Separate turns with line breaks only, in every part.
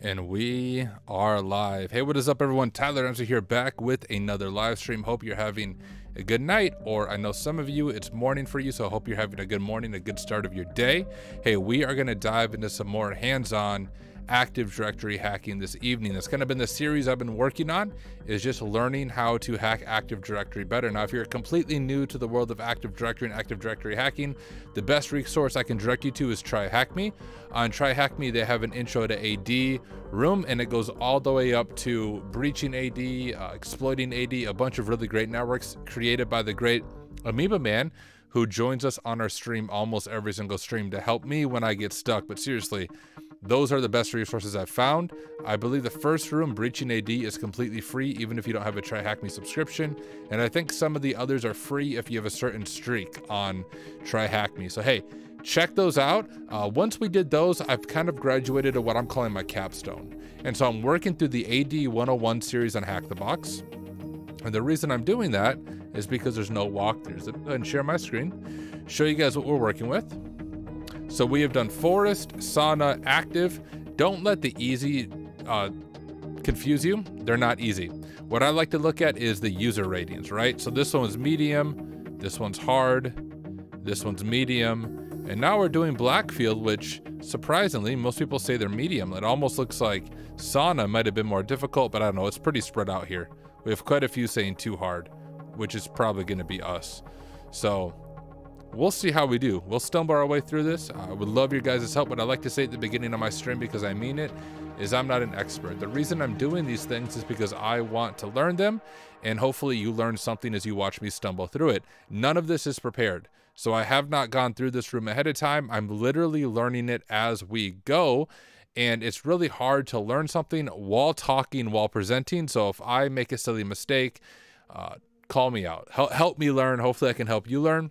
And we are live. Hey, what is up, everyone? Tyler Ramsey here, back with another live stream. Hope you're having a good night, or I know some of you, it's morning for you, so I hope you're having a good morning, a good start of your day. Hey, we are going to dive into some more hands-on Active Directory hacking this evening. That's kind of been the series I've been working on, is just learning how to hack Active Directory better. Now, if you're completely new to the world of Active Directory and Active Directory hacking, the best resource I can direct you to is TryHackMe. On TryHackMe, they have an intro to AD room, and it goes all the way up to breaching AD, exploiting AD, a bunch of really great networks created by the great Amoeba Man, who joins us on our stream almost every single stream to help me when I get stuck. But seriously, those are the best resources I've found. I believe the first room, Breaching AD, is completely free, even if you don't have a TryHackMe subscription. And I think some of the others are free if you have a certain streak on TryHackMe. So hey, check those out. Once we did those, I've kind of graduated to what I'm calling my capstone. And so I'm working through the AD 101 series on HackTheBox. And the reason I'm doing that is because there's no walkthroughs. Let me go ahead and share my screen, show you guys what we're working with. So we have done Forest, Sauna, Active. Don't let the easy confuse you. They're not easy. What I like to look at is the user ratings, right? So this one's medium, this one's hard, this one's medium, and now we're doing Blackfield, which surprisingly, most people say they're medium. It almost looks like Sauna might have been more difficult, but I don't know, it's pretty spread out here. We have quite a few saying too hard, which is probably gonna be us. So we'll see how we do. We'll stumble our way through this. I would love your guys' help. What I like to say at the beginning of my stream, because I mean it, is I'm not an expert. The reason I'm doing these things is because I want to learn them, and hopefully you learn something as you watch me stumble through it. None of this is prepared. So I have not gone through this room ahead of time. I'm literally learning it as we go. And it's really hard to learn something while talking, while presenting. So if I make a silly mistake, call me out. Help me learn. Hopefully I can help you learn.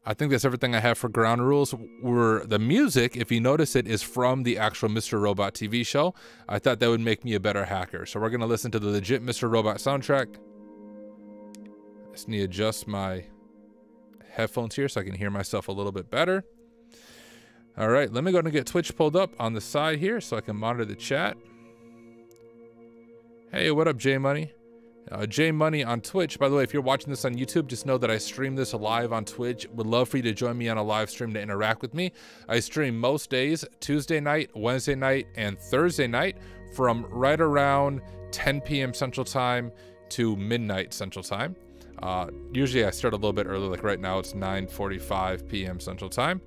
I think that's everything I have for ground rules. The music, if you notice it, is from the actual Mr. Robot TV show. I thought that would make me a better hacker. So we're going to listen to the legit Mr. Robot soundtrack. I just need to adjust my headphones here so I can hear myself a little bit better. All right, let me go ahead and get Twitch pulled up on the side here so I can monitor the chat. Hey, what up, J Money? J Money on Twitch. By the way, if you're watching this on YouTube, just know that I stream this live on Twitch. Would love for you to join me on a live stream to interact with me. I stream most days, Tuesday night, Wednesday night, and Thursday night from right around 10 p.m. Central Time to midnight Central Time. Usually I start a little bit early, like right now it's 9:45 p.m. Central Time.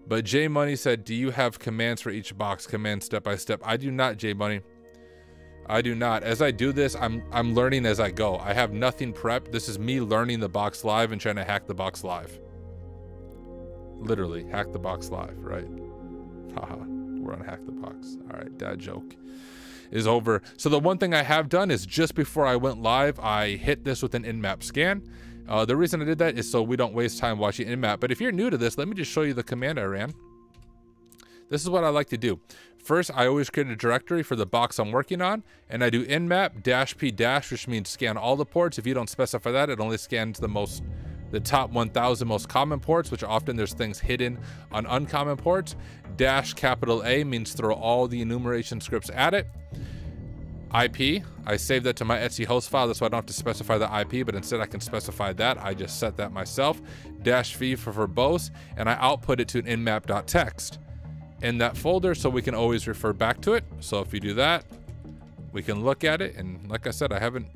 But J Money said, do you have commands for each box? Command step by step. I do not, J Money. I do not. As I do this, I'm learning as I go. I have nothing prepped. This is me learning the box live and trying to hack the box live. Literally, hack the box live, right? Haha, we're on Hack the Box. All right, dad joke is over. So the one thing I have done is just before I went live, I hit this with an Nmap scan. The reason I did that is so we don't waste time watching Nmap. But if you're new to this, let me just show you the command I ran. This is what I like to do. First, I always create a directory for the box I'm working on, and I do nmap -p-, which means scan all the ports. If you don't specify that, it only scans the top 1,000 most common ports, which often there's things hidden on uncommon ports. -A means throw all the enumeration scripts at it. IP, I save that to my Etsy host file. That's why I don't have to specify the IP, but instead I can specify that. I just set that myself. -v for verbose, and I output it to an nmap.txt in that folder so we can always refer back to it. So if you do that, we can look at it. And like I said, I haven't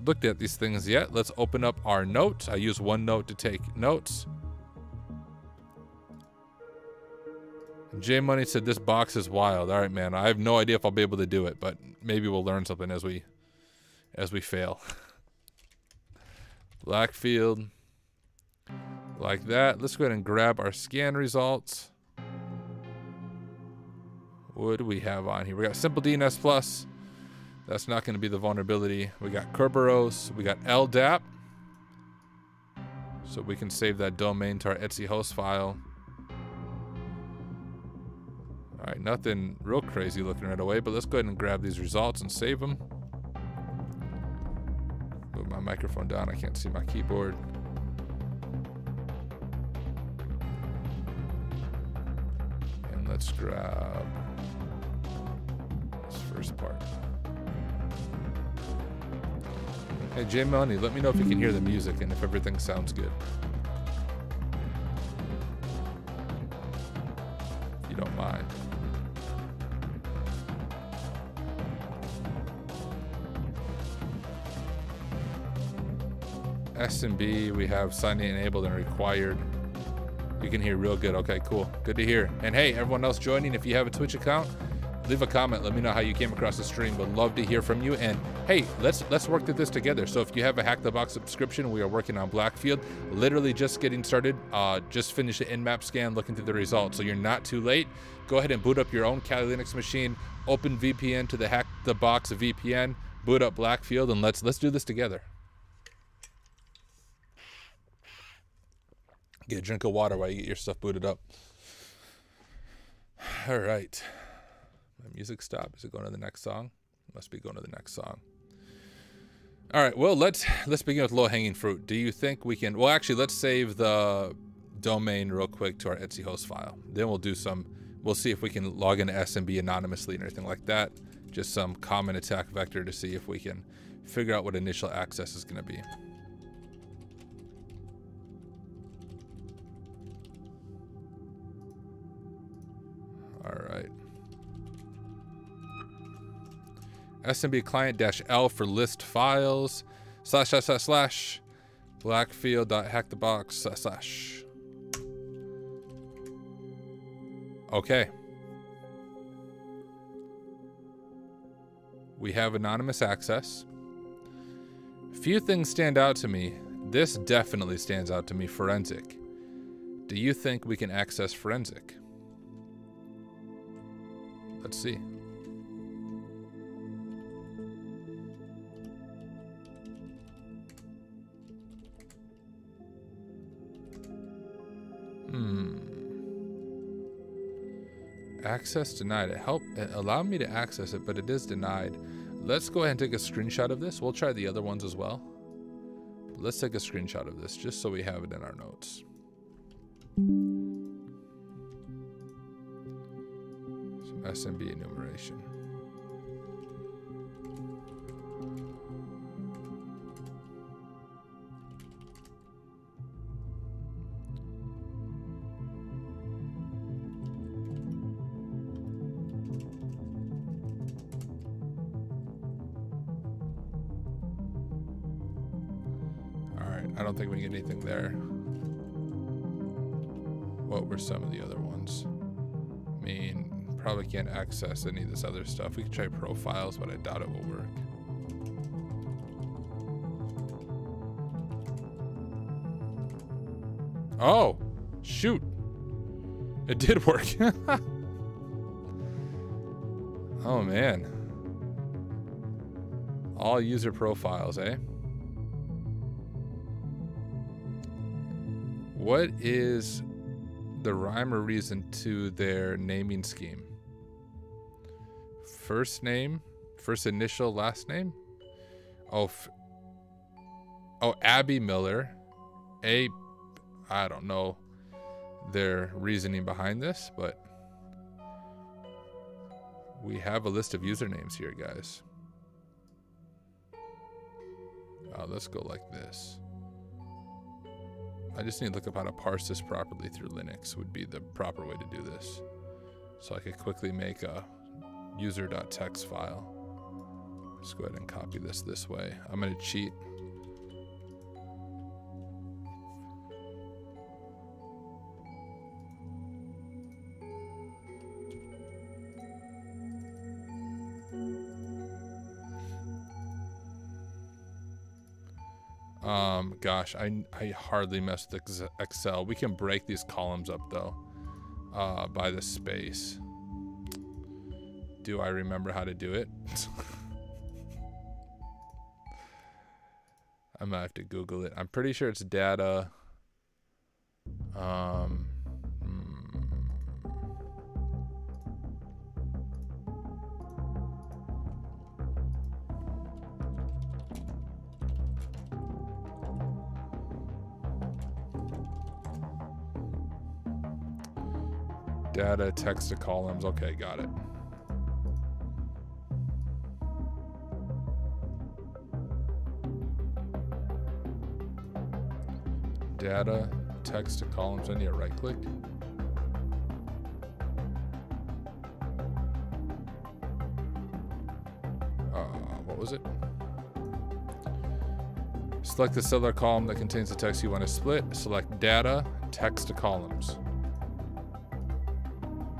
looked at these things yet. Let's open up our notes. I use OneNote to take notes. J Money said this box is wild. All right, man. I have no idea if I'll be able to do it, but maybe we'll learn something as we fail. Blackfield, like that. Let's go ahead and grab our scan results. What do we have on here? We got Simple DNS Plus. That's not going to be the vulnerability. We got Kerberos. We got LDAP. So we can save that domain to our Etsy host file. All right, nothing real crazy looking right away, but let's go ahead and grab these results and save them. Move my microphone down. I can't see my keyboard. And let's grab first part. Hey, J Money, let me know if you can hear the music and if everything sounds good. If you don't mind. SMB, we have signing enabled and required. You can hear real good. Okay, cool. Good to hear. And hey, everyone else joining, if you have a Twitch account, leave a comment. Let me know how you came across the stream. Would love to hear from you. And hey, let's work through this together. So if you have a Hack the Box subscription, we are working on Blackfield. Literally just getting started. Just finished the Nmap scan, looking through the results. So you're not too late. Go ahead and boot up your own Kali Linux machine. Open VPN to the Hack the Box VPN. Boot up Blackfield, and let's do this together. Get a drink of water while you get your stuff booted up. All right. My music stopped. Is it going to the next song? Must be going to the next song. All right. Well, let's begin with low-hanging fruit. Do you think we can? Well, actually, let's save the domain real quick to our Etsy host file. Then we'll do some. We'll see if we can log into SMB anonymously and everything like that. Just some common attack vector to see if we can figure out what initial access is going to be. All right. SMB client-L for list files / Blackfield.HackTheBox / Okay. We have anonymous access. Few things stand out to me. This definitely stands out to me. Forensic. Do you think we can access forensic? Let's see. Access denied. It allowed me to access it, but it is denied. Let's go ahead and take a screenshot of this. We'll try the other ones as well. Let's take a screenshot of this just so we have it in our notes. Some SMB enumeration. I don't think we get anything there. What were some of the other ones? I mean, probably can't access any of this other stuff. We could try profiles, but I doubt it will work. Oh, shoot. It did work. Oh, man. All user profiles, eh? What is the rhyme or reason to their naming scheme? First name, first initial, last name? Oh, Abby Miller. I don't know their reasoning behind this, but we have a list of usernames here, guys. Let's go like this. I just need to look up how to parse this properly through Linux would be the proper way to do this. So I could quickly make a user.txt file. Let's go ahead and copy this way. I'm going to cheat. Gosh, I hardly mess with Excel. We can break these columns up though, by the space. Do I remember how to do it? I might have to Google it. I'm pretty sure it's data. Data, text to columns. Okay, got it. Data, text to columns. I need a right click. What was it? Select the cellular column that contains the text you want to split. Select data, text to columns.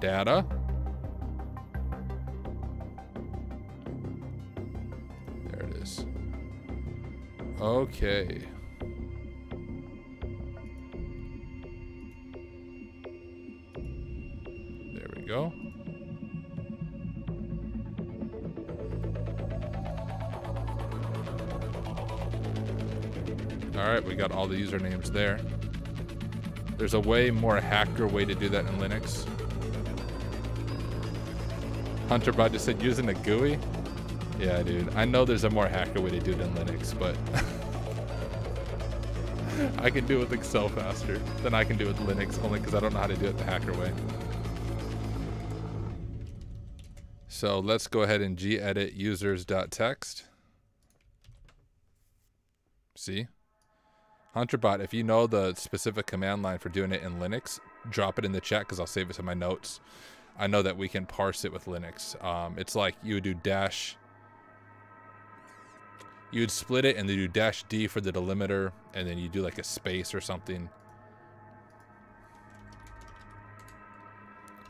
Data. There it is. Okay. There we go. All right, we got all the usernames there. There's a way more hacker way to do that in Linux. HunterBot just said using a GUI. Yeah, dude. I know there's a more hacker way to do it in Linux, but I can do it with Excel faster than I can do it with Linux, only because I don't know how to do it the hacker way. So let's go ahead and gedit users.txt. See? HunterBot, if you know the specific command line for doing it in Linux, drop it in the chat because I'll save it to my notes. I know that we can parse it with Linux. It's like you would do dash, you would split it and then do dash D for the delimiter, and then you do like a space or something.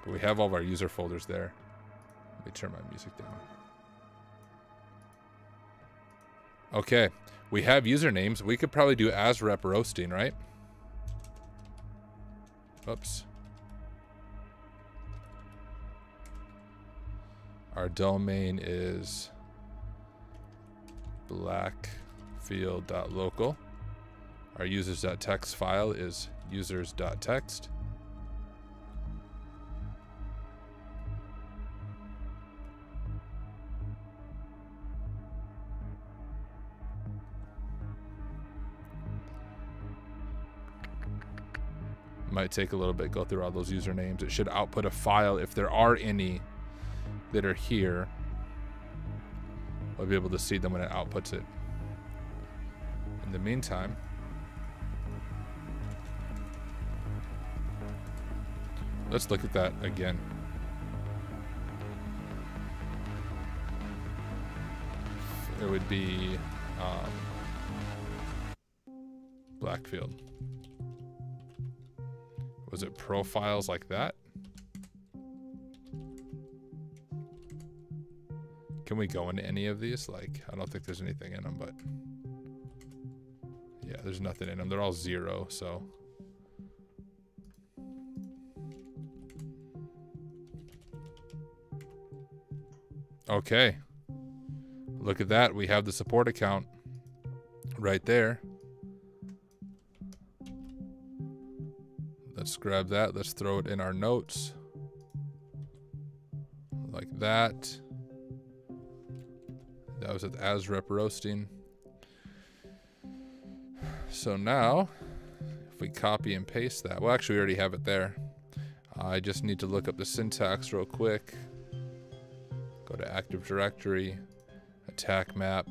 But we have all of our user folders there. Let me turn my music down. Okay, we have usernames. We could probably do as rep roasting, right? Oops. Our domain is blackfield.local. Our users.txt file is users.txt. Might take a little bit, go through all those usernames. It should output a file if there are any that are here. I'll be able to see them when it outputs it. In the meantime, let's look at that again. It would be Blackfield. Was it profiles like that? Can we go into any of these? Like, I don't think there's anything in them, but yeah, there's nothing in them. They're all 0, so. Okay. Look at that. We have the support account right there. Let's grab that. Let's throw it in our notes. Like that. That was at AsRep roasting. So now, if we copy and paste that, well, actually we already have it there. I just need to look up the syntax real quick. Go to Active Directory, attack map.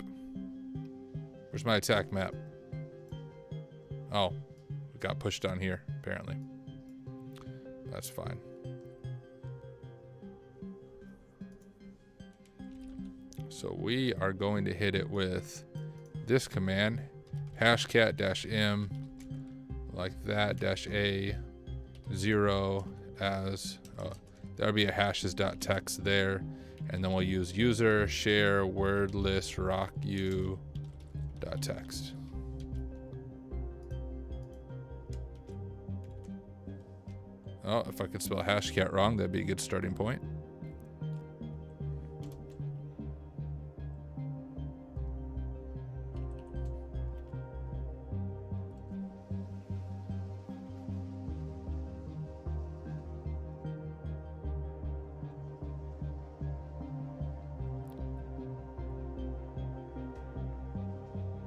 Where's my attack map? Oh, it got pushed down here, apparently. That's fine. So we are going to hit it with this command, hashcat-m, like that, -a, 0 as, there'll be a hashes.txt there, and then we'll use user share word list rocku.txt. Oh, if I could spell hashcat wrong, that'd be a good starting point.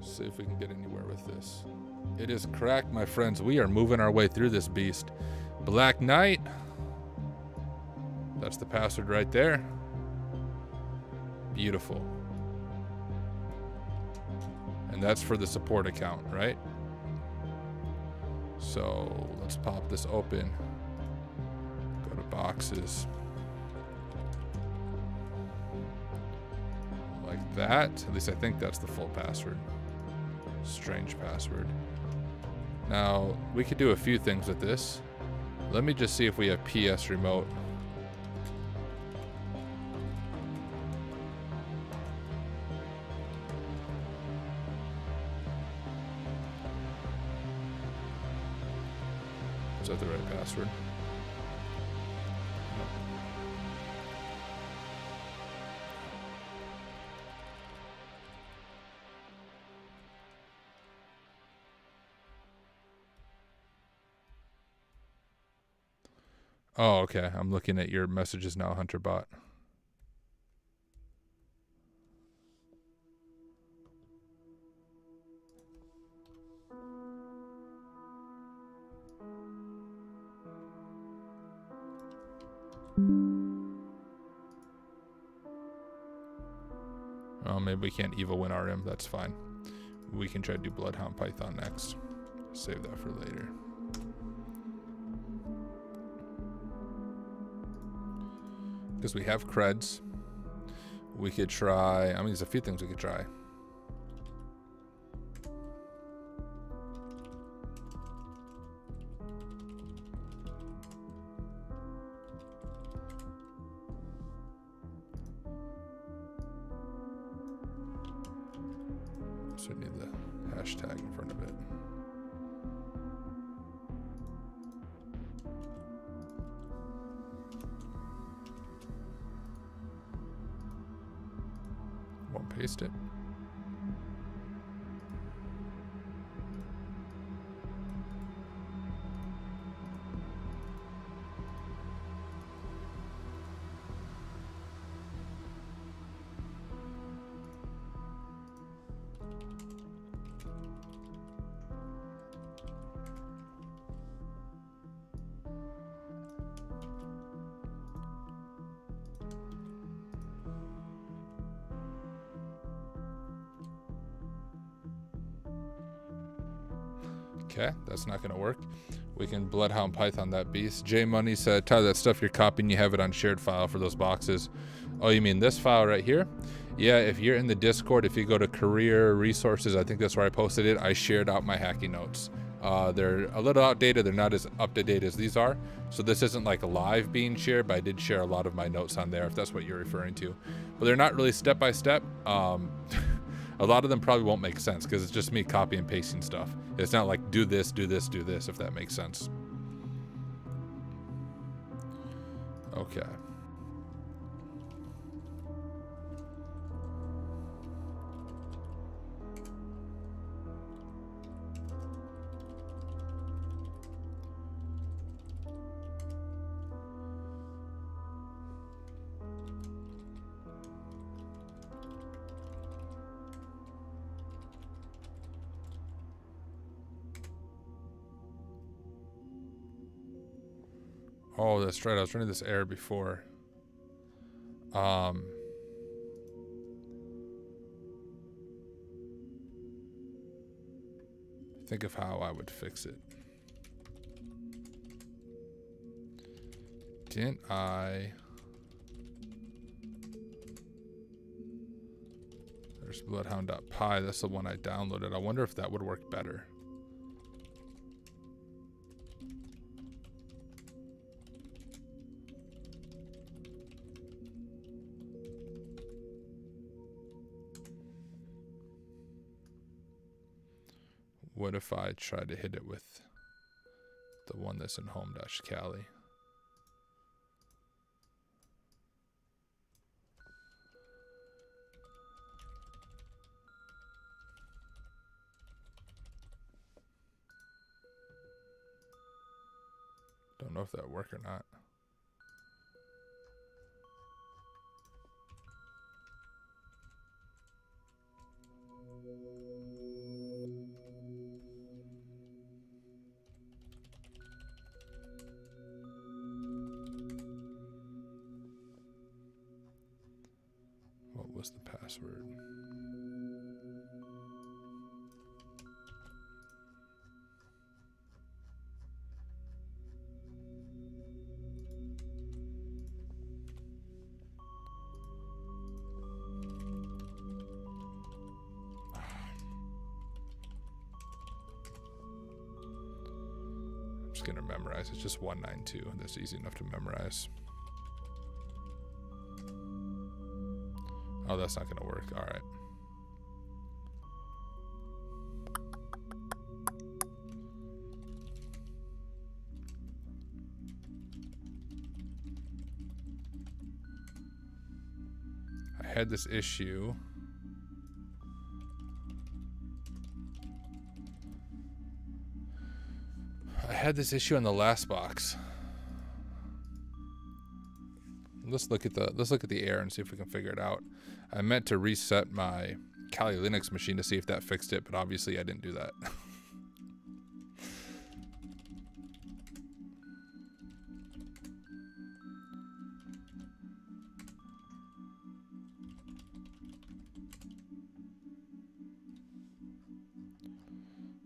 See if we can get anywhere with this. It is cracked, my friends. We are moving our way through this beast. Black Knight. That's the password right there. Beautiful. And that's for the support account, right? So let's pop this open. Go to boxes. Like that. At least I think that's the full password. Strange password. Now, we could do a few things with this. Let me just see if we have PS remote. Is that the right password? Oh, okay. I'm looking at your messages now, HunterBot. Oh, maybe we can't evil win RM. That's fine. We can try to do Bloodhound-Python next. Save that for later. Because we have creds. We could try, I mean, there's a few things we could try. So need the hashtag in front of it. Won't paste it. Okay, that's not gonna work. We can Bloodhound-Python that beast. J Money said, Tyler, that stuff you're copying, you have it on shared file for those boxes. Oh, you mean this file right here? Yeah, if you're in the Discord, if you go to career resources, I think that's where I posted it. I shared out my hacking notes. They're a little outdated. They're not as up to date as these are. So this isn't like live being shared, but I did share a lot of my notes on there, if that's what you're referring to. But they're not really step by step. A lot of them probably won't make sense because it's just me copy and pasting stuff. It's not like do this, do this, do this, if that makes sense. Okay. Oh, that's right. I was running this error before. Think of how I would fix it. Didn't I? There's Bloodhound.py. That's the one I downloaded. I wonder if that would work better. What if I try to hit it with the one that's in home-Cali? Don't know if that worked or not. What was the password? just gonna memorize. It's just 192. That's easy enough to memorize. Oh, that's not gonna work. All right. I had this issue. I had this issue on the last box. Let's look at the error and see if we can figure it out. I meant to reset my Kali Linux machine to see if that fixed it, but obviously I didn't do that.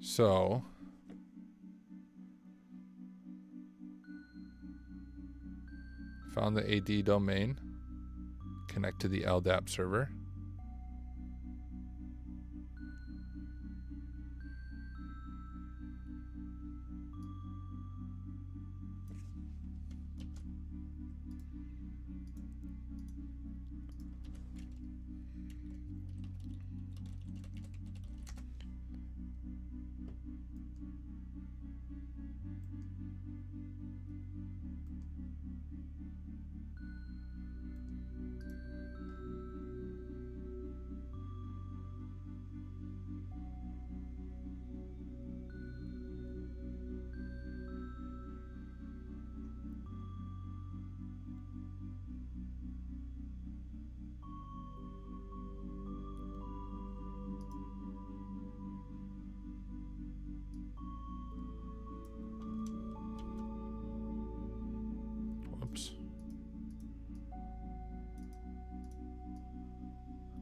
So found the AD domain, connect to the LDAP server.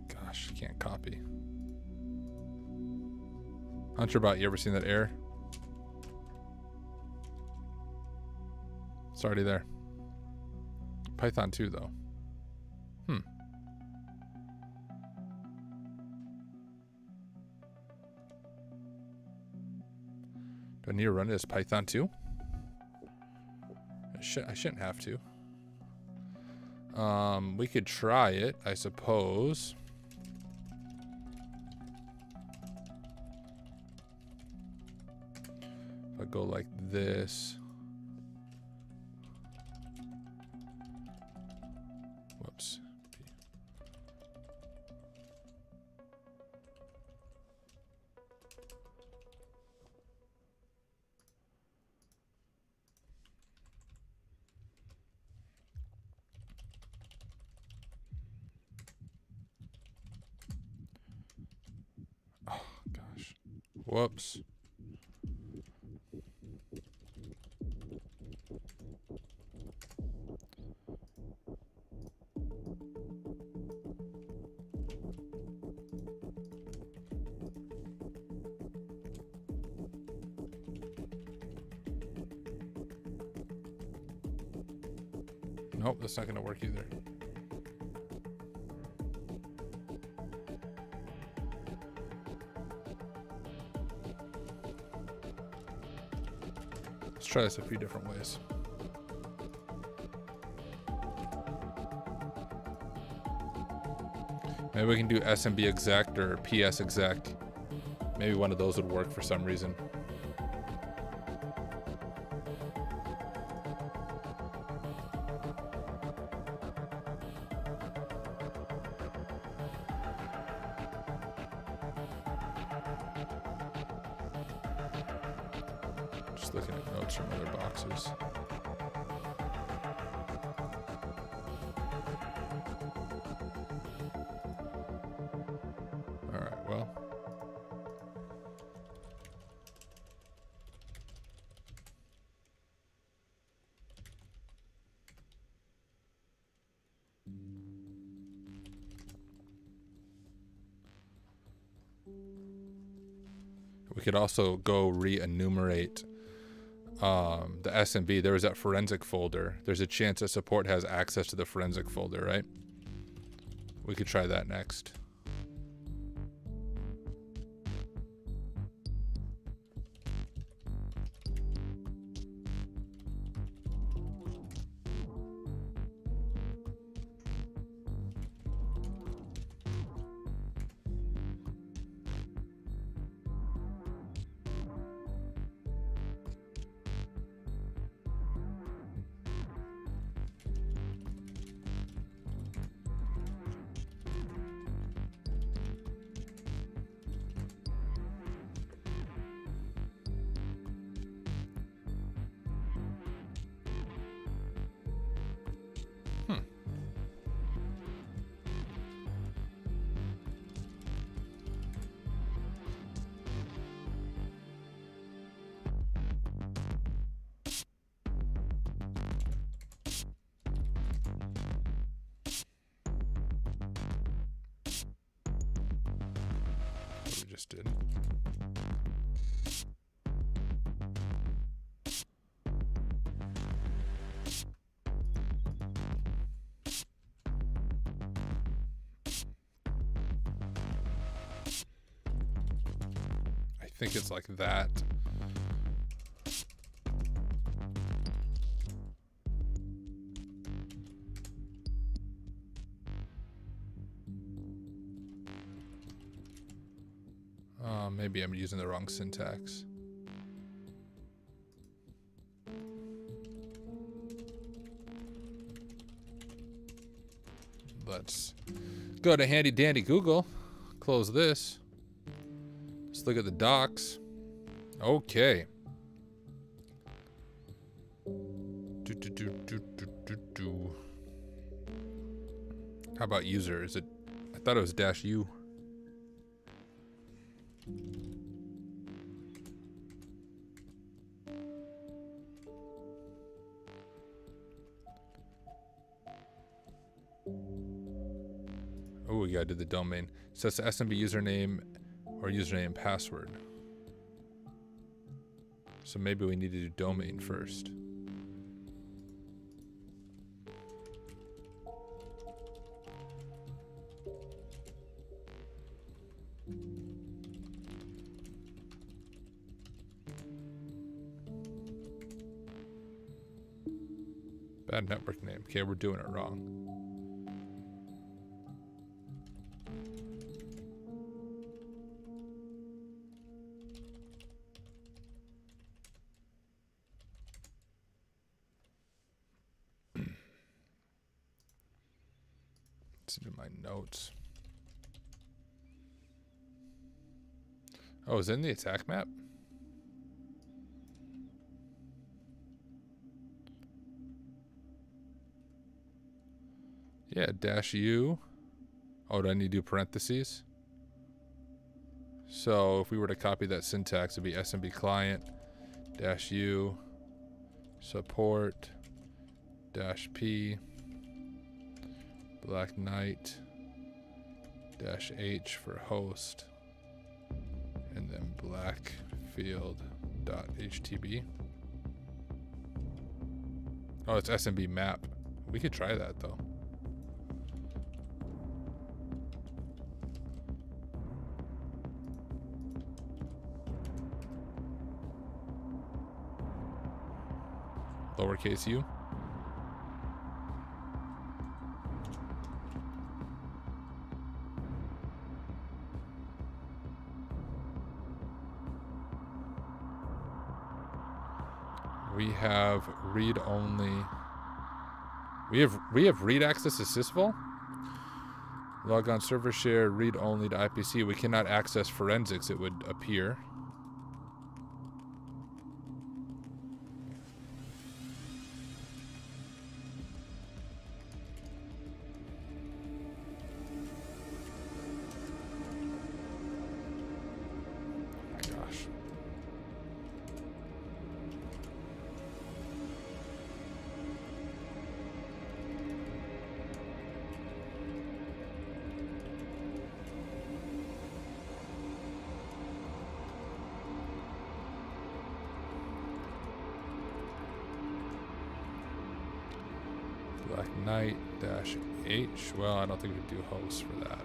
Gosh, can't copy. HunterBot, you ever seen that error? It's already there. Python 2 though. Do I need to run it as Python 2? I shouldn't have to. We could try it, I suppose. If I go like this. Whoops. Oh, gosh. Whoops. Nope, that's not going to work either. Let's try this a few different ways. Maybe we can do SMB exec or PS exec. Maybe one of those would work for some reason. Just looking at notes from other boxes. All right, well. We could also go re-enumerate the SMB. There was that forensic folder. There's a chance that support has access to the forensic folder, right? We could try that next. just did. I think it's like that. Maybe I'm using the wrong syntax. Let's go to handy dandy Google. Close this. Let's look at the docs. Okay. How about user? Is it? I thought it was -u. Oh, we gotta do the domain. So it's the SMB username or username and password. So maybe we need to do domain first. Bad network name. Okay, we're doing it wrong. Let's do my notes. Oh, is it in the attack map? Yeah, -u. Oh, do I need to do parentheses? So if we were to copy that syntax, it'd be SMBclient -u support -p Black Knight -h for host, and then Blackfield.htb. Oh, it's SMB map. We could try that though. Lowercase u. We have read only. We have read access to sysvol. Log on server share read only to IPC. We cannot access forensics, it would appear. Black Knight -h. Well, I don't think we do host for that.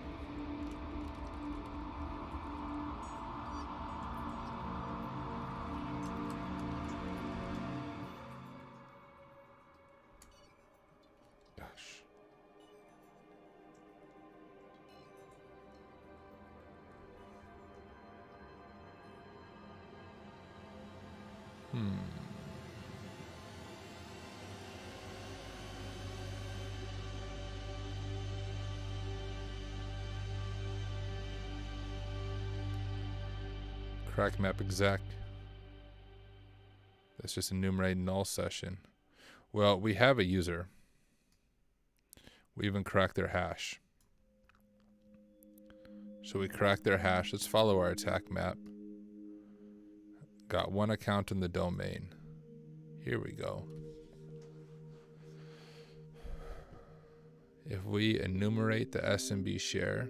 Gosh. Crack map exec. That's just enumerate null session. Well, we have a user. We even cracked their hash. So we cracked their hash. Let's follow our attack map. Got one account in the domain. Here we go. If we enumerate the SMB share,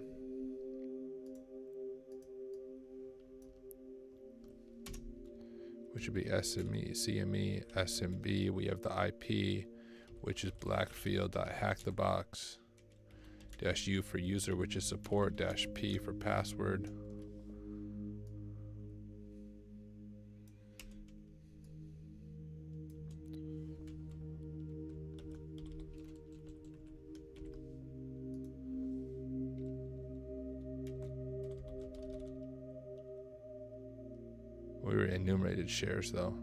which would be SME, CME, SMB. We have the IP, which is Blackfield.HackTheBox. -U for user, which is support, -P for password. We were enumerated shares though.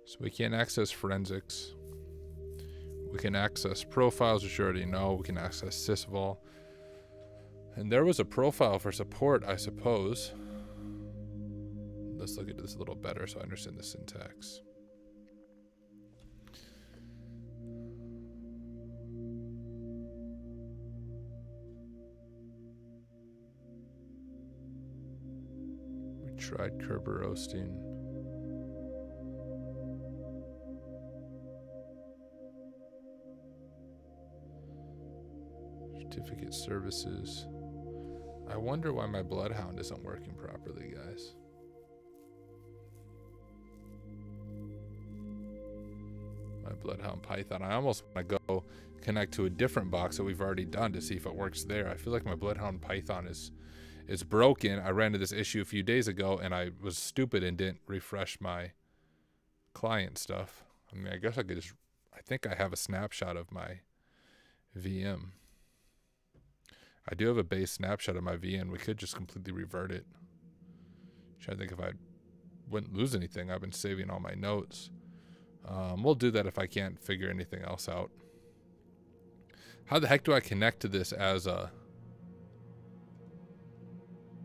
So we can't access forensics. We can access profiles, which you already know. We can access sysvol. And there was a profile for support, I suppose. Let's look at this a little better so I understand the syntax. We tried Kerber roasting. Certificate services. I wonder why my Bloodhound isn't working properly, guys. My Bloodhound-Python. I almost want to go connect to a different box that we've already done to see if it works there. I feel like my Bloodhound-Python is broken. I ran into this issue a few days ago and I was stupid and didn't refresh my client stuff. I mean, I guess I could just, I think I have a snapshot of my VM. I do have a base snapshot of my VM. We could just completely revert it. Trying to think if I wouldn't lose anything. I've been saving all my notes. We'll do that if I can't figure anything else out. How the heck do I connect to this as a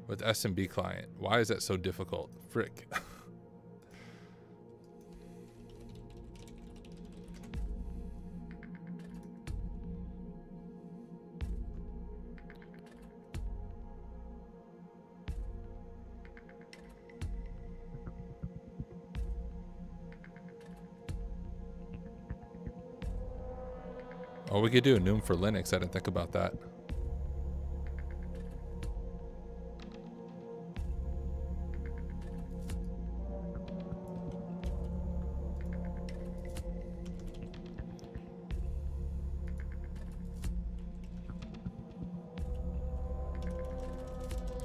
with SMB client? Why is that so difficult? Frick. Oh, we could do a enum for Linux. I didn't think about that.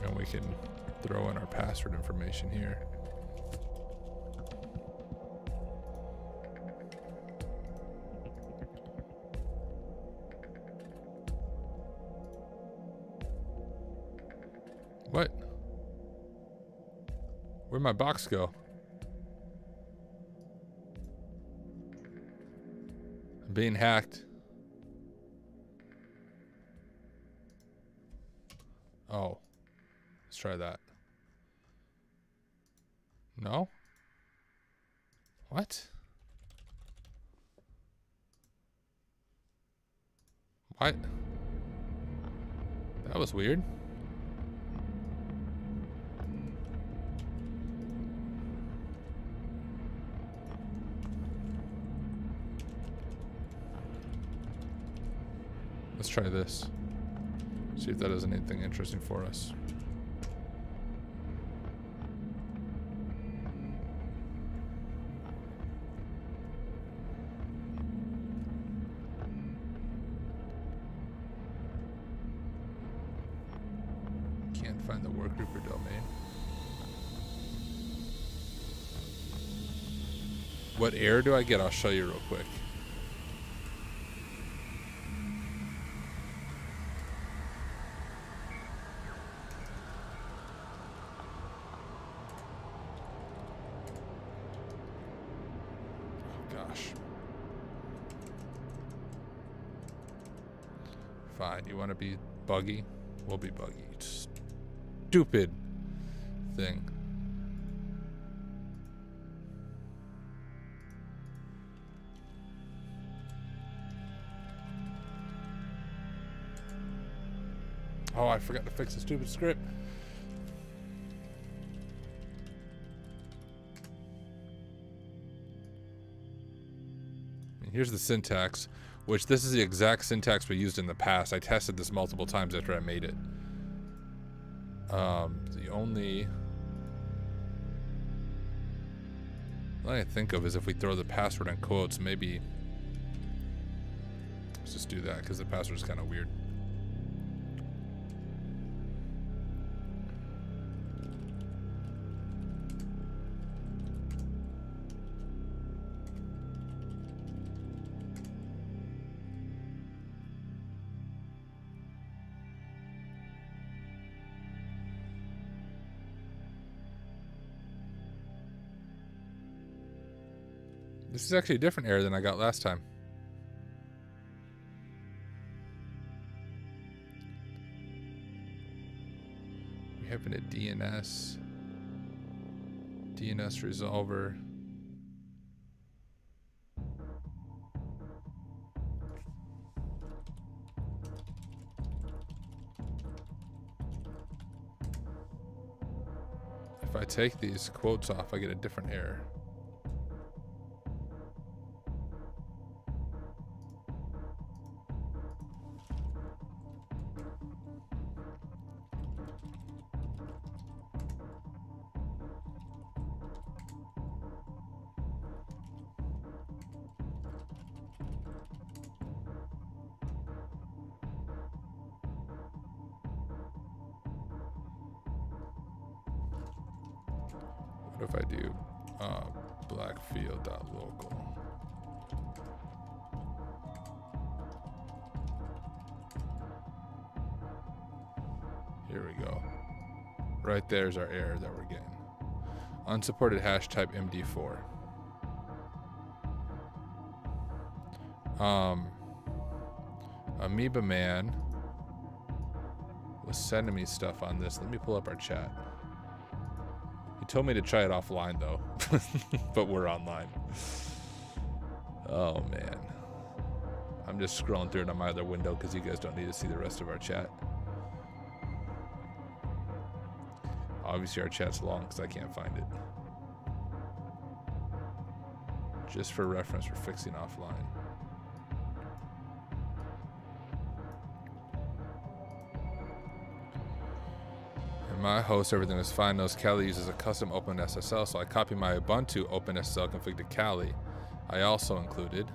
And we can throw in our password information here. What? Where'd my box go? I'm being hacked. Oh. Let's try that. No? What? What? That was weird. Let's try this. See if that does anything interesting for us. Can't find the workgroup or domain. What error do I get? I'll show you real quick. Fine, you want to be buggy? We'll be buggy. Stupid thing. Oh, I forgot to fix the stupid script. Here's the syntax, which this is the exact syntax we used in the past. I tested this multiple times after I made it. The only thing I think of is if we throw the password in quotes, maybe. Let's just do that because the password is kind of weird. This is actually a different error than I got last time. We have a DNS resolver. If I take these quotes off, I get a different error. What if I do Blackfield.local? Here we go. Right there's our error that we're getting. Unsupported hash type MD4. Amoeba Man was sending me stuff on this. Let me pull up our chat. He told me to try it offline though, but we're online. Oh man. I'm just scrolling through it on my other window because you guys don't need to see the rest of our chat. Obviously our chat's long because I can't find it. Just for reference, we're fixing offline. In my host, everything was fine. Knows Kali uses a custom OpenSSL, so I copied my Ubuntu OpenSSL config to Kali. I also included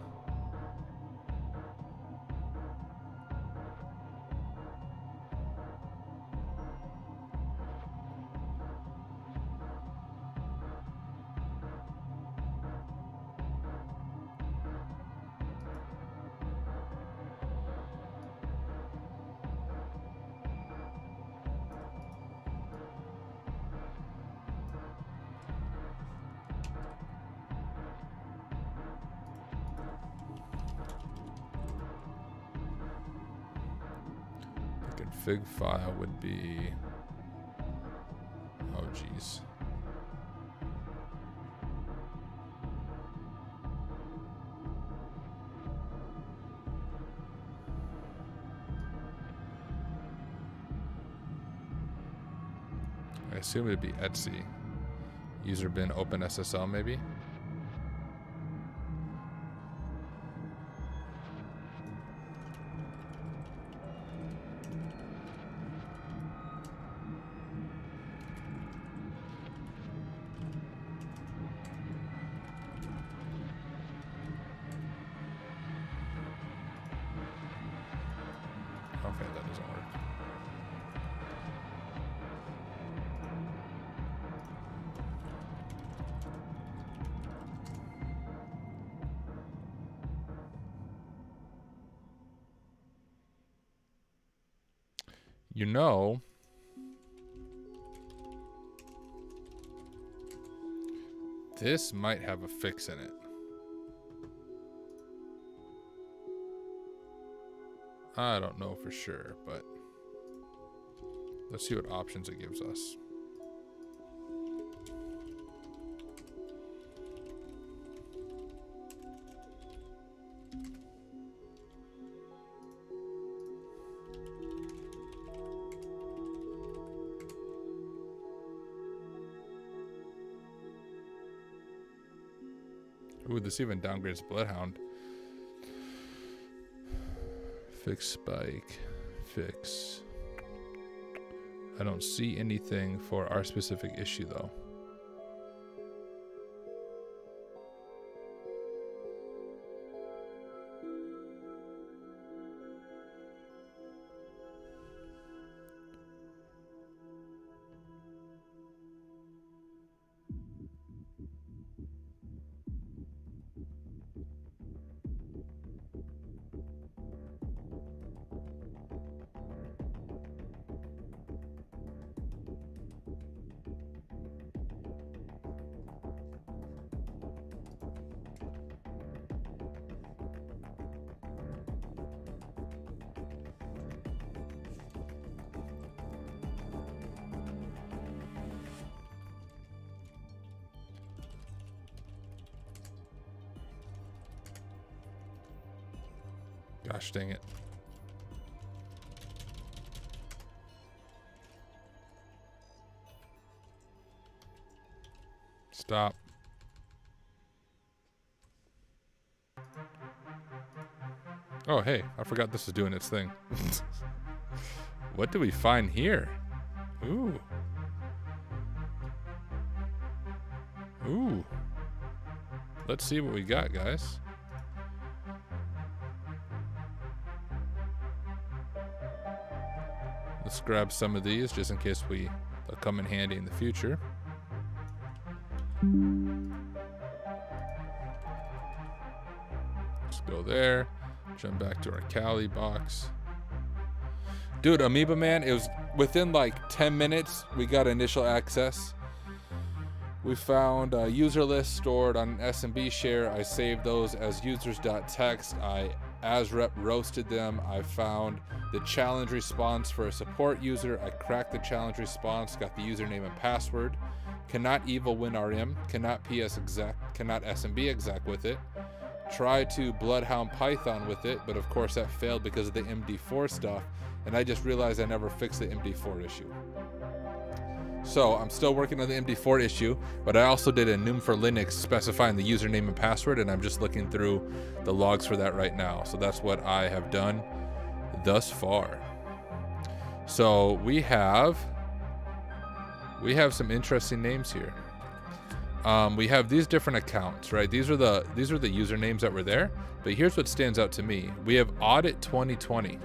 config file would be, oh geez. I assume it'd be Etsy. User bin OpenSSL maybe? Okay, that doesn't work. You know, this might have a fix in it. I don't know for sure, but let's see what options it gives us. Ooh, this even downgrades Bloodhound. Fix spike. Fix. I don't see anything for our specific issue though. Gosh dang it. Stop. Oh, hey, I forgot this is doing its thing. What do we find here? Ooh. Ooh. Let's see what we got, guys. Let's grab some of these just in case they'll come in handy in the future. Let's go there. Jump back to our Kali box. Dude, Amoeba Man, it was within like 10 minutes we got initial access. We found a user list stored on an SMB share. I saved those as users.txt. I ASREP roasted them. I found the challenge response for a support user. I cracked the challenge response, got the username and password. Cannot evil win RM, cannot PS exec, cannot SMB exec with it. Tried to Bloodhound-Python with it, but of course that failed because of the MD4 stuff. And I just realized I never fixed the MD4 issue. So I'm still working on the MD4 issue, but I also did a enum for Linux specifying the username and password, and I'm just looking through the logs for that right now. So that's what I have done thus far. So we have some interesting names here. We have these different accounts, right? These are the usernames that were there, but here's what stands out to me. We have Audit 2020.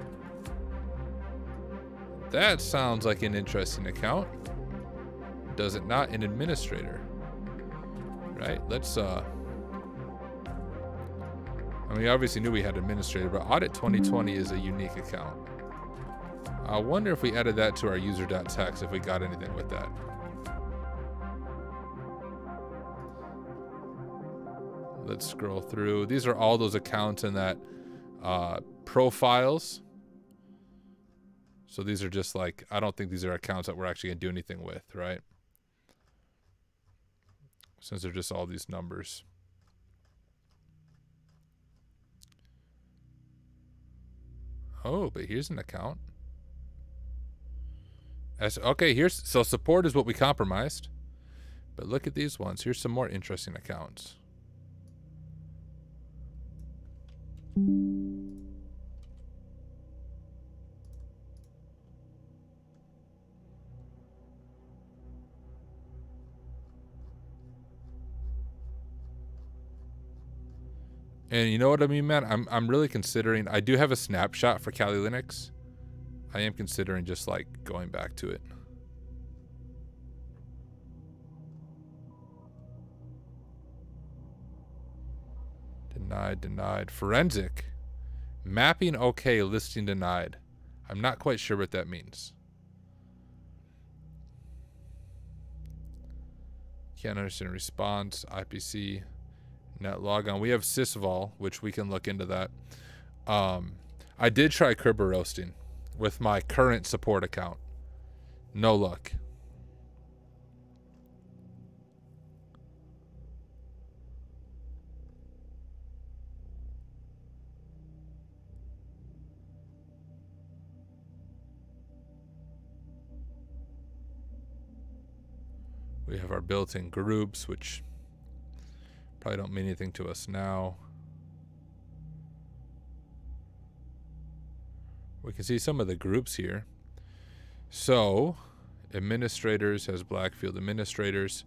That sounds like an interesting account. Does it not? An administrator, right? Let's I mean, we obviously knew we had administrator, but Audit 2020 is a unique account. I wonder if we added that to our user.txt, if we got anything with that. Let's scroll through. These are all those accounts in that profiles. So these are just like, I don't think these are accounts that we're actually gonna do anything with, right? Since they're just all these numbers. Oh, but here's an account. Okay, so support is what we compromised. But look at these ones. Here's some more interesting accounts. And you know what I mean, man? I'm really considering, I do have a snapshot for Kali Linux. I am considering just like going back to it. Denied. Forensic. Mapping okay, listing denied. I'm not quite sure what that means. Can't understand response, IPC. Net logon. We have sysvol, which we can look into that. I did try Kerber roasting with my current support account. No luck. We have our built-in groups, which Probably don't mean anything to us now. We can see some of the groups here. So, administrators has Blackfield administrators.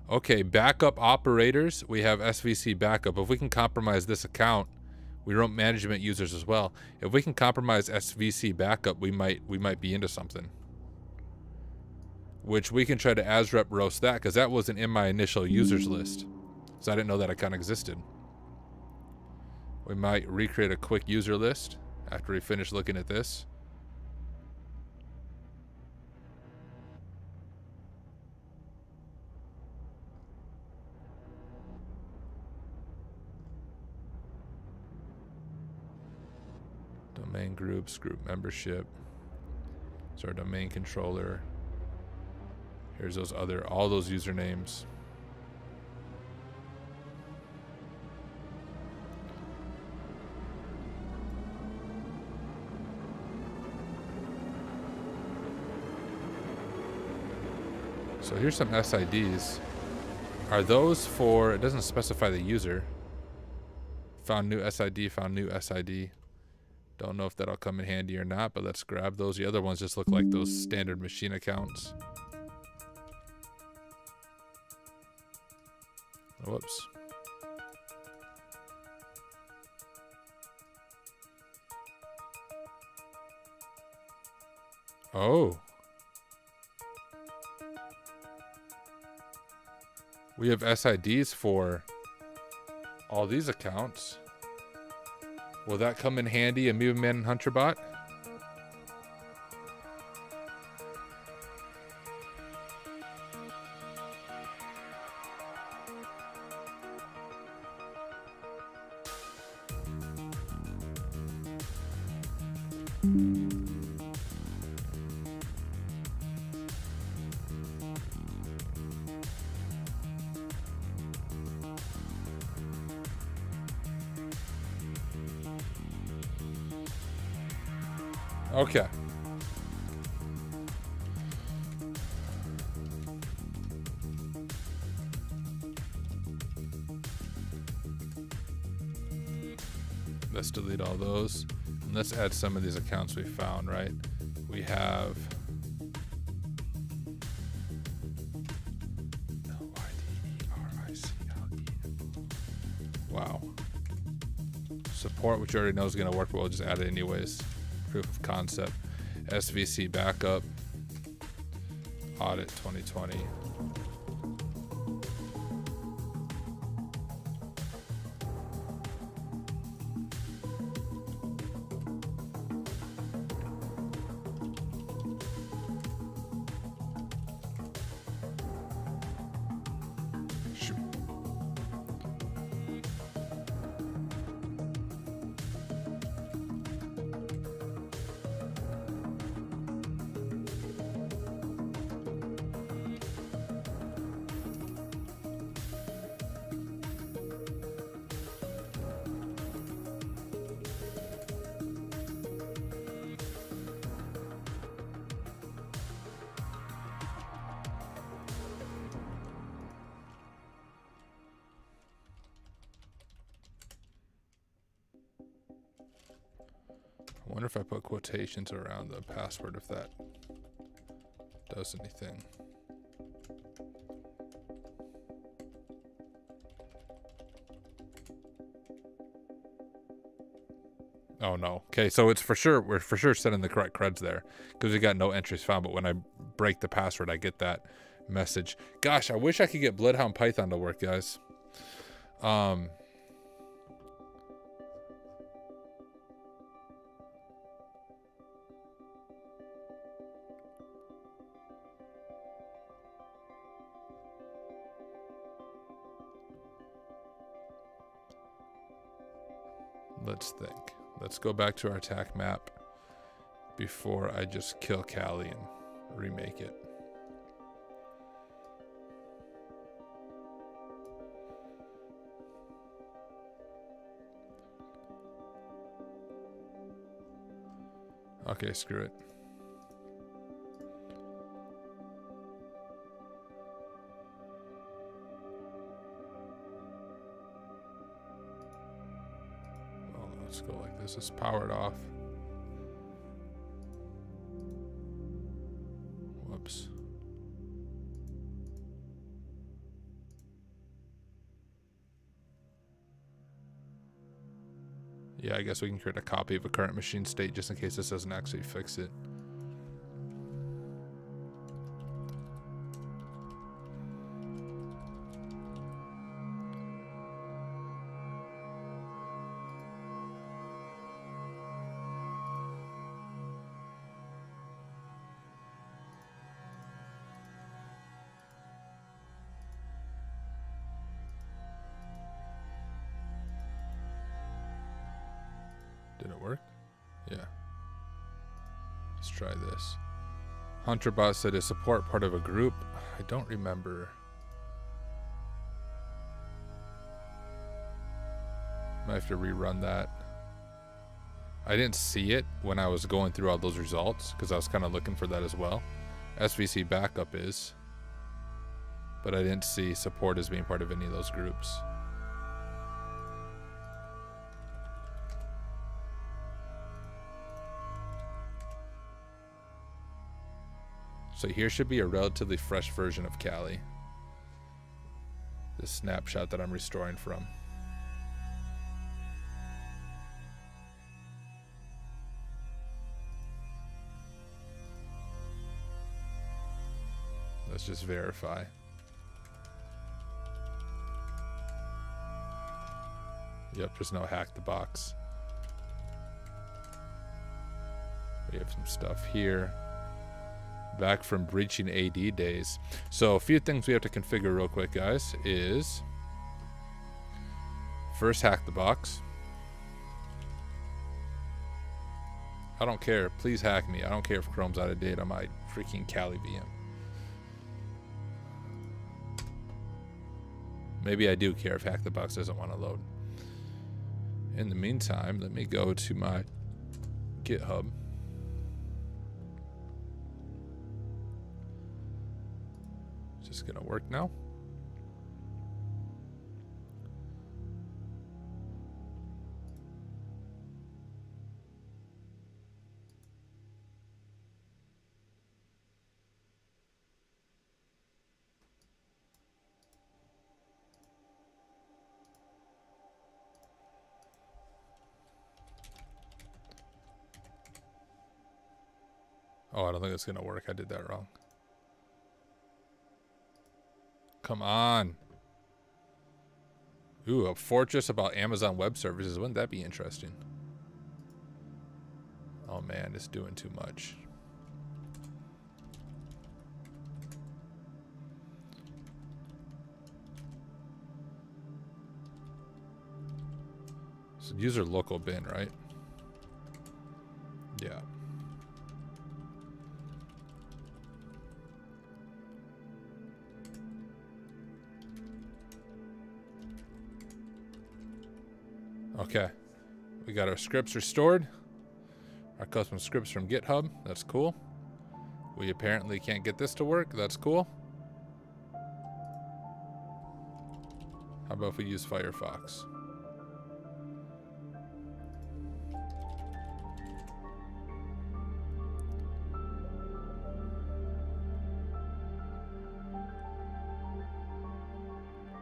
Okay, backup operators. We have SVC backup. If we can compromise this account, we wrote management users as well. If we can compromise SVC backup, we might be into something. Which we can try to ASREP roast that, because that wasn't in my initial users list. So I didn't know that account existed. We might recreate a quick user list after we finish looking at this. Domain groups, group membership. It's our domain controller. Here's those all those usernames. So here's some SIDs. Are those for, it doesn't specify the user. Found new SID, found new SID. Don't know if that'll come in handy or not, but let's grab those. The other ones just look like those standard machine accounts. Whoops. Oh. We have SIDs for all these accounts. Will that come in handy, Amoeba Man and HunterBot? Okay. Let's delete all those. And let's add some of these accounts we found, right? We have wow. Support, which you already know is going to work, but we'll just add it anyways. Proof of concept. SVC backup. Audit 2020. I wonder if I put quotations around the password, if that does anything. Oh no. Okay, so it's for sure, we're for sure setting the correct creds there because we got no entries found, but when I break the password, I get that message. Gosh, I wish I could get Bloodhound-Python to work, guys. Let's think. Let's go back to our attack map before I just kill Callie and remake it. Okay, screw it. Let's go like this. Let's power it off. Whoops. Yeah, I guess we can create a copy of a current machine state just in case this doesn't actually fix it. Did it work? Yeah. Let's try this. HunterBot said is support part of a group. I don't remember. Might have to rerun that. I didn't see it when I was going through all those results because I was kind of looking for that as well. SVC backup is, but I didn't see support as being part of any of those groups. So here should be a relatively fresh version of Kali. This snapshot that I'm restoring from. Let's just verify. Yep, there's no HackTheBox. We have some stuff here. Back from breaching AD days. So a few things we have to configure real quick, guys, is first HackTheBox. I don't care. Please hack me. I don't care if Chrome's out of date on my freaking Kali VM. Maybe I do care if HackTheBox doesn't want to load. In the meantime, let me go to my GitHub. Is this gonna work now? Oh, I don't think it's gonna work. I did that wrong. Come on. Ooh, a fortress about Amazon Web Services. Wouldn't that be interesting? Oh man, it's doing too much. So user local bin, right? Yeah. Okay, we got our scripts restored. Our custom scripts from GitHub. That's cool. We apparently can't get this to work. That's cool. How about if we use Firefox?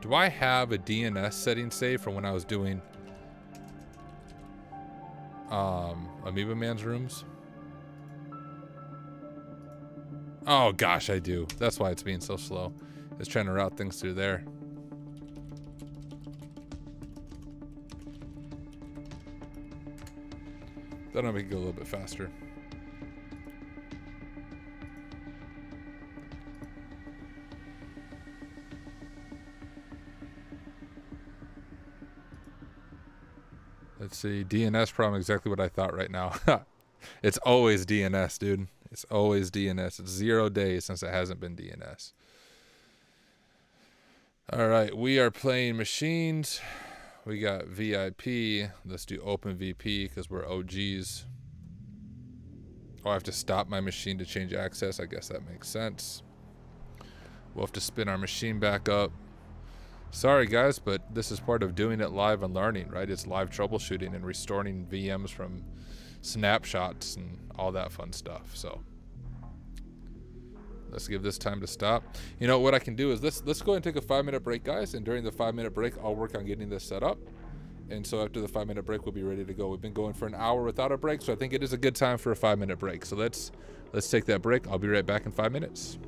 Do I have a DNS setting saved from when I was doing Amoeba Man's rooms? Oh gosh, I do. That's why it's being so slow. It's trying to route things through there. That'll make it go a little bit faster. Let's see, DNS problem, exactly what I thought right now. It's always DNS, dude. It's always DNS. It's 0 days since it hasn't been DNS. All right, we are playing machines. We got VIP. Let's do OpenVP because we're OGs. Oh, I have to stop my machine to change access. I guess that makes sense. We'll have to spin our machine back up. Sorry guys, but this is part of doing it live and learning, right? It's live troubleshooting and restoring VMs from snapshots and all that fun stuff. So let's give this time to stop. You know what I can do is let's go ahead and take a 5-minute break, guys, and during the 5-minute break I'll work on getting this set up. And so after the 5-minute break we'll be ready to go. We've been going for an hour without a break, so I think it is a good time for a 5-minute break. So let's take that break. I'll be right back in 5 minutes.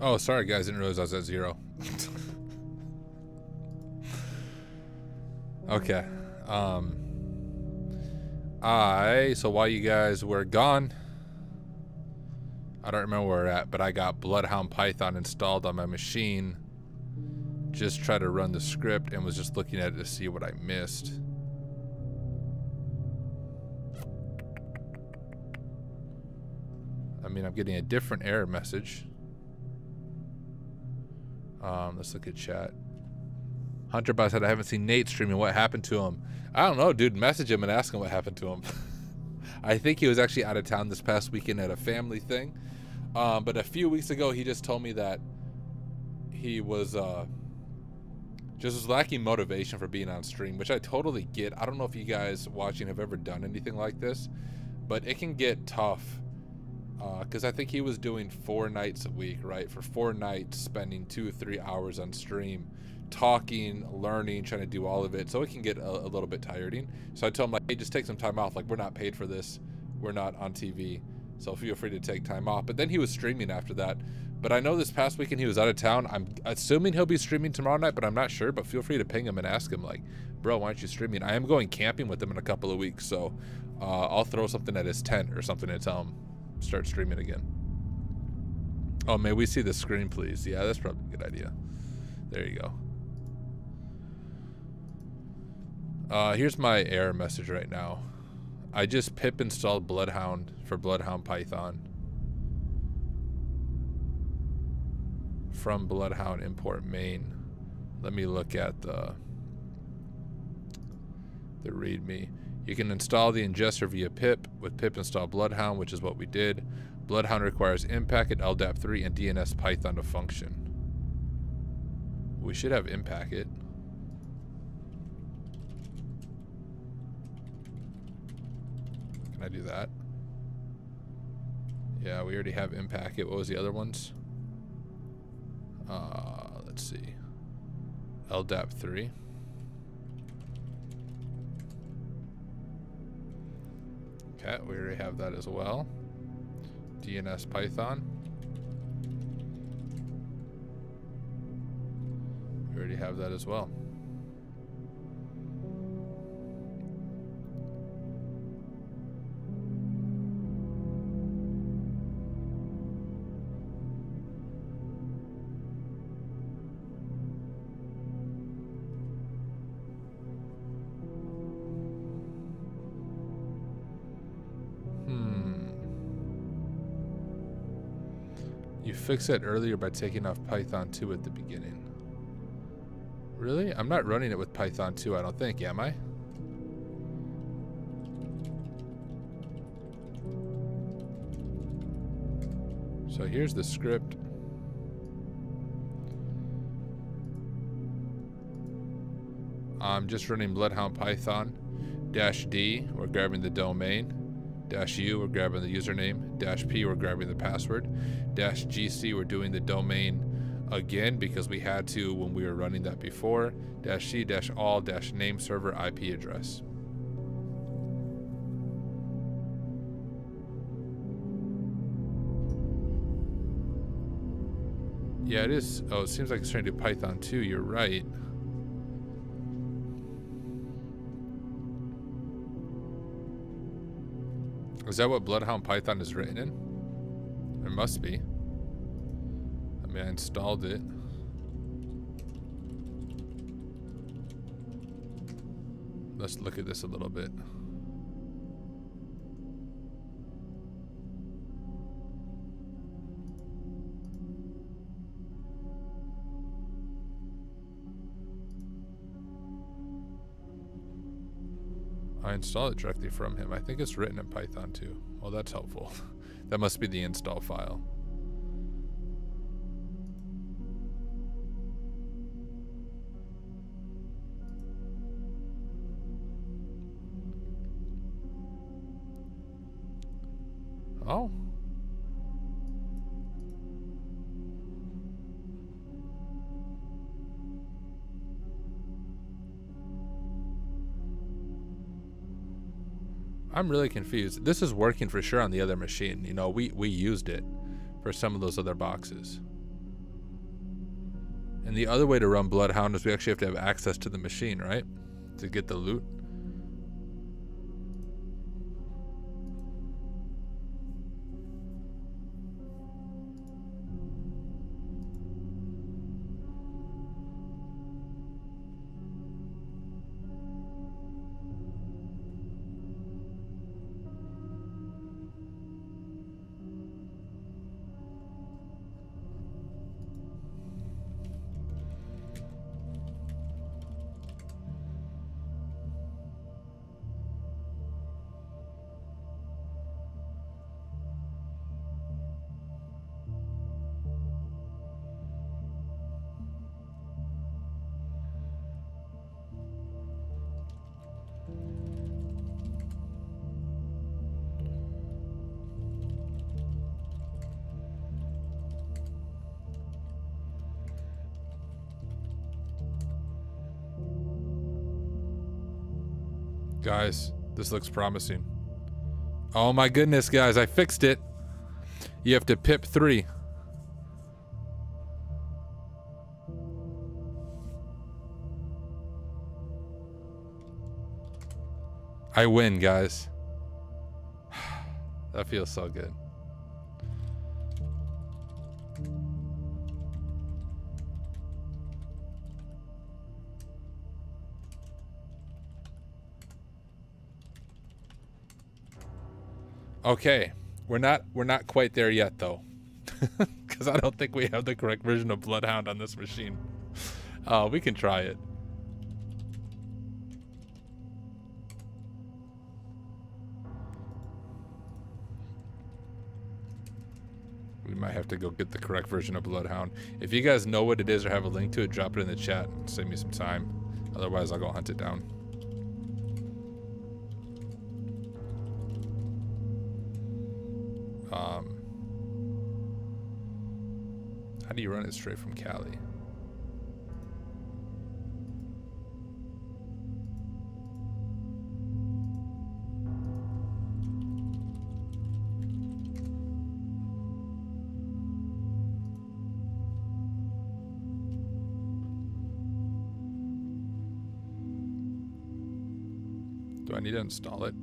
Oh, sorry guys, didn't realize I was at 0. Okay. So while you guys were gone, I don't remember where we're at, but I got Bloodhound-Python installed on my machine. Just tried to run the script and was just looking at it to see what I missed. I mean, I'm getting a different error message. Let's look at chat. HunterBot said, I haven't seen Nate streaming. What happened to him? I don't know, dude. Message him and ask him what happened to him. I think he was actually out of town this past weekend at a family thing. But a few weeks ago, he just told me that he was just was lacking motivation for being on stream, which I totally get. I don't know if you guys watching have ever done anything like this, but it can get tough. Because I think he was doing 4 nights a week, right? For 4 nights, spending 2 or 3 hours on stream, talking, learning, trying to do all of it. So it can get a little bit tiring. So I told him, like, hey, just take some time off. Like, we're not paid for this. We're not on TV. So feel free to take time off. But then he was streaming after that. But I know this past weekend he was out of town. I'm assuming he'll be streaming tomorrow night, but I'm not sure. But feel free to ping him and ask him, like, bro, why aren't you streaming? I am going camping with him in a couple of weeks. So I'll throw something at his tent or something and tell him, start streaming again. Oh, may we see the screen, please? Yeah, that's probably a good idea. There you go. Here's my error message right now. I just pip installed Bloodhound for Bloodhound-Python from Bloodhound import main. Let me look at the README. You can install the ingester via pip with pip install Bloodhound, which is what we did. Bloodhound requires Impacket, LDAP3, and DNS Python to function. We should have Impacket. Can I do that? Yeah, we already have Impacket. What was the other ones? Let's see. LDAP3. Okay, we already have that as well. DNS Python. We already have that as well. Fix it earlier by taking off Python 2 at the beginning. Really? I'm not running it with Python 2, I don't think, am I? So here's the script. I'm just running Bloodhound-Python -D, we're grabbing the domain. -U, we're grabbing the username. -P, we're grabbing the password. -GC, we're doing the domain again because we had to when we were running that before. -C, -all, -name server IP address. Yeah, it is. Oh, it seems like it's trying to do Python 2. You're right. Is that what Bloodhound-Python is written in? It must be. I mean, I installed it. Let's look at this a little bit. I installed it directly from him. I think it's written in Python too. Well, that's helpful. That must be the install file. Oh. I'm really confused. This is working for sure on the other machine. You know, we used it for some of those other boxes. And the other way to run Bloodhound is we actually have to have access to the machine, right? To get the loot. Guys, this looks promising. Oh my goodness, guys, I fixed it. You have to pip 3. I win, guys. That feels so good. Okay, we're not quite there yet though, because I don't think we have the correct version of Bloodhound on this machine. We can try it. We might have to go get the correct version of Bloodhound. If you guys know what it is or have a link to it, drop it in the chat and save me some time. Otherwise, I'll go hunt it down. How do you run it straight from Cali? Do I need to install it?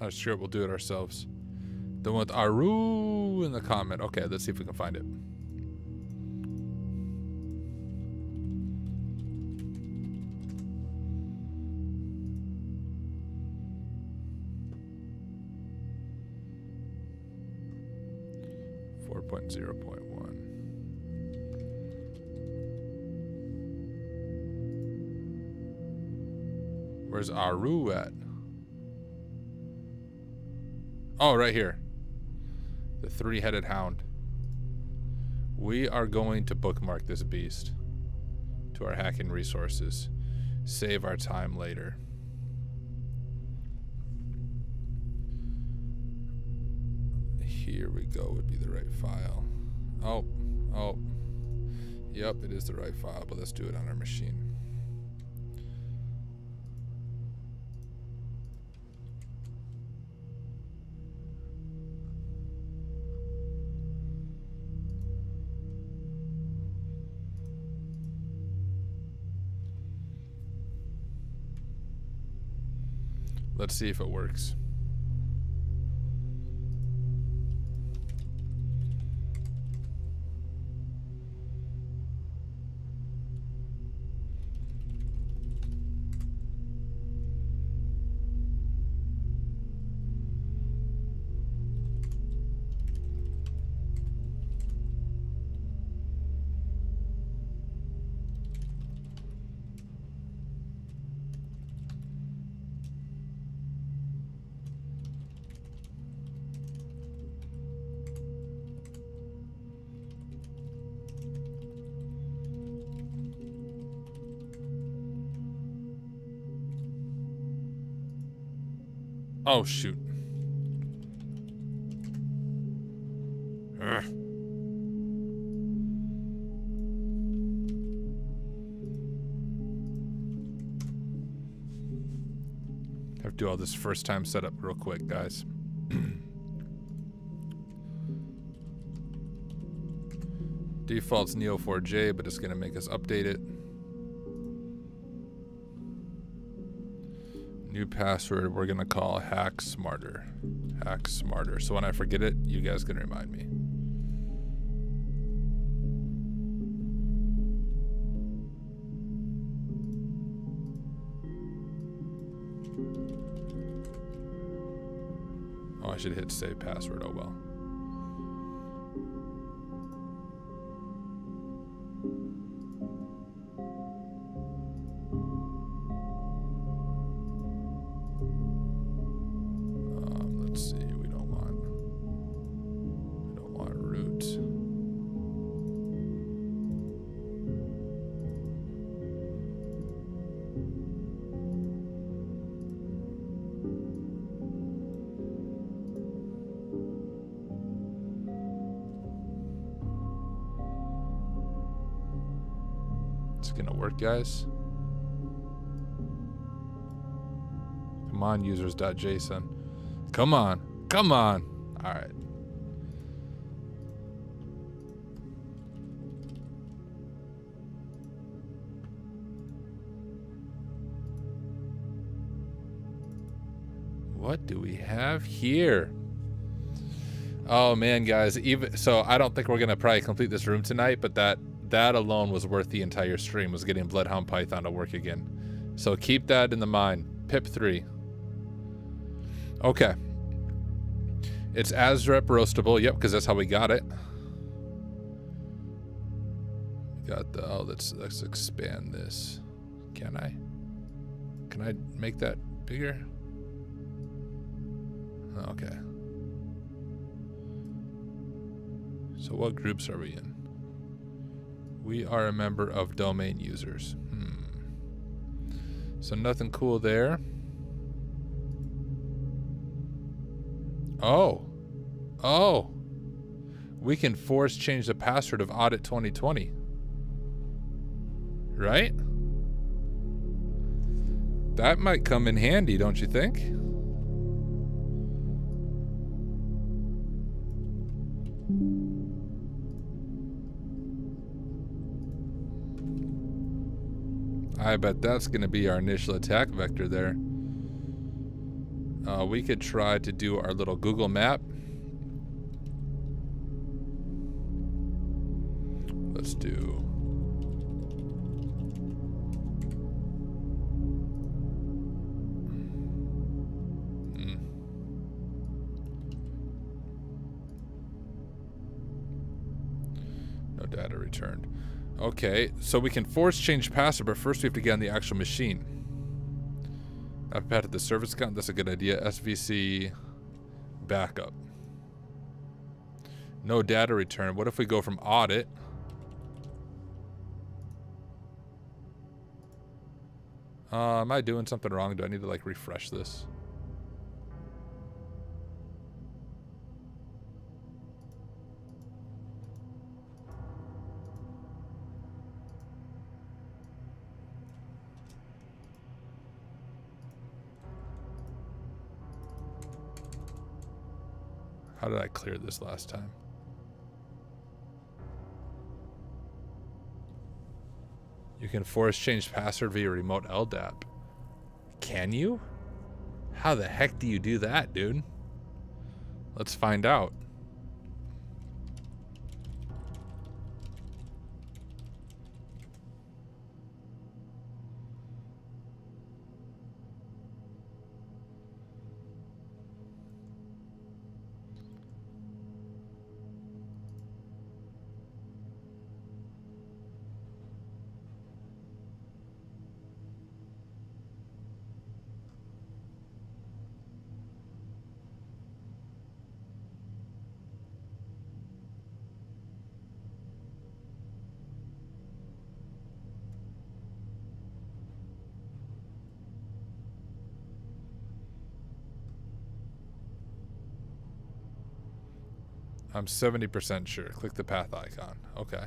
Oh, sure, we'll do it ourselves. The one with Aru in the comment. Okay, let's see if we can find it. Where's Aru at? Oh, right here. The 3-headed hound. We are going to bookmark this beast to our hacking resources. Save our time later. Here we go, would be the right file. Oh. Yep, it is the right file, but let's do it on our machine. Let's see if it works. Oh, shoot. Ugh. Have to do all this first time setup real quick, guys. Default's Neo4j, but it's gonna make us update it. New password we're gonna call Hack Smarter. Hack Smarter. So when I forget it, you guys can remind me. Oh, I should hit save password. Oh well. Let's see. We don't want root. It's gonna work, guys. Come on, users.json. Come on. Come on. All right. What do we have here? Oh man, guys, even so I don't think we're gonna probably complete this room tonight, but that alone was worth the entire stream, was getting Bloodhound-Python to work again. So keep that in the mind. Pip 3. Okay. It's ASREP roastable. Yep, because that's how we got it. Got the, oh, let's expand this. Can I make that bigger? Okay. So what groups are we in? We are a member of domain users. So nothing cool there. Oh, we can force change the password of audit 2020, right? That might come in handy, don't you think? I bet that's going to be our initial attack vector there. We could try to do our little Google map. Let's do... No data returned. Okay, so we can force change password, but first we have to get on the actual machine. I've patted the service account. That's a good idea. SVC backup. No data return. What if we go from audit? Am I doing something wrong? Do I need to like refresh this? How did I clear this last time? You can force change password via remote LDAP. Can you? How the heck do you do that, dude? Let's find out. I'm 70% sure. Click the path icon. Okay.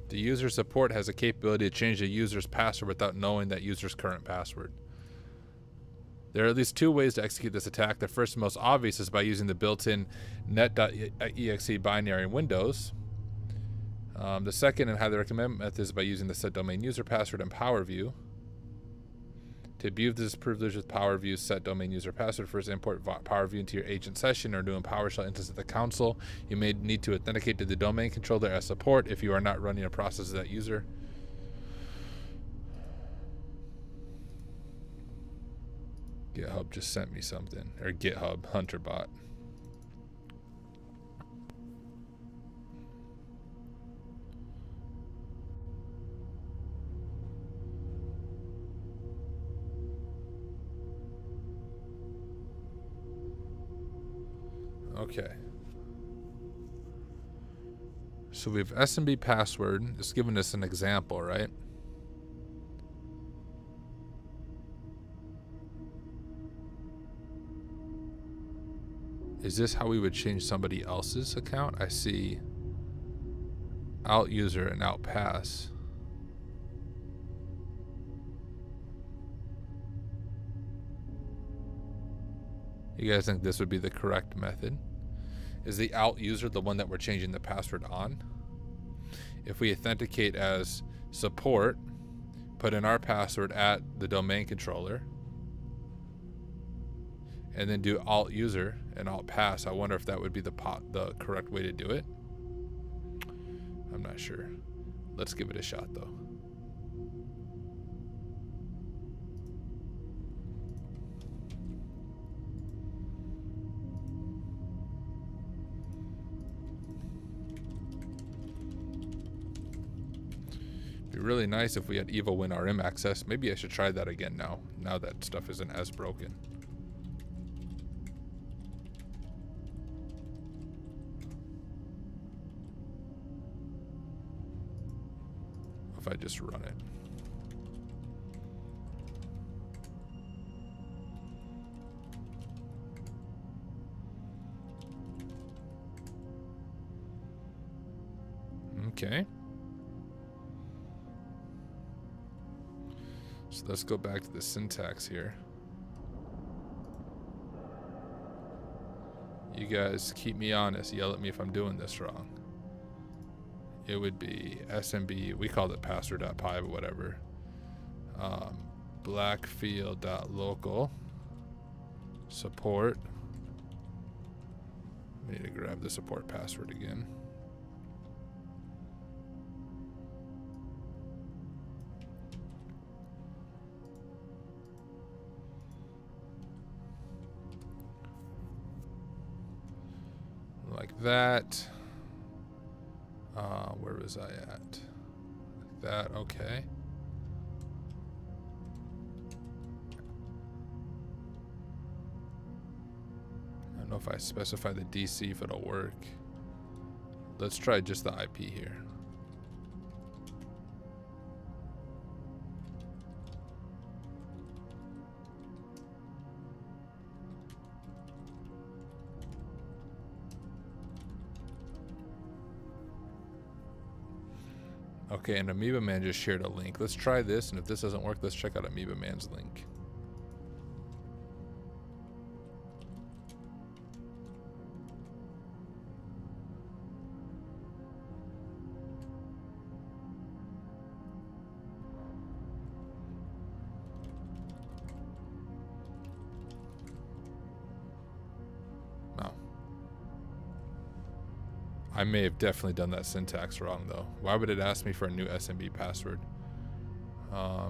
The user support has a capability to change the user's password without knowing that user's current password. There are at least two ways to execute this attack. The first and most obvious is by using the built-in net.exe binary in Windows. The second and highly recommended method is by using the set domain user password and PowerView. To abuse this privilege with PowerView set domain user password, first import PowerView into your agent session or doing PowerShell instance of the console. You may need to authenticate to the domain controller as support if you are not running a process of that user. GitHub just sent me something, or GitHub HunterBot. Okay. So we have SMB password. It's giving us an example, right? Is this how we would change somebody else's account? I see out user and out pass. You guys think this would be the correct method? Is the out user the one that we're changing the password on? If we authenticate as support, put in our password at the domain controller, and then do alt user and alt pass, I wonder if that would be the correct way to do it. I'm not sure. Let's give it a shot though. Be really nice if we had Evo win RM access. Maybe I should try that again now that stuff isn't as broken. If I just run it. Okay. So let's go back to the syntax here. You guys keep me honest. Yell at me if I'm doing this wrong. It would be SMB. We called it password.py, but whatever. Blackfield.local support. We need to grab the support password again. Like that. Where was I at? Like that, okay. I don't know if I specify the DC if it'll work. Let's try just the IP here. Okay, and Amoeba Man just shared a link. Let's try this, and if this doesn't work, let's check out Amoeba Man's link. I may have definitely done that syntax wrong though. Why would it ask me for a new SMB password? Because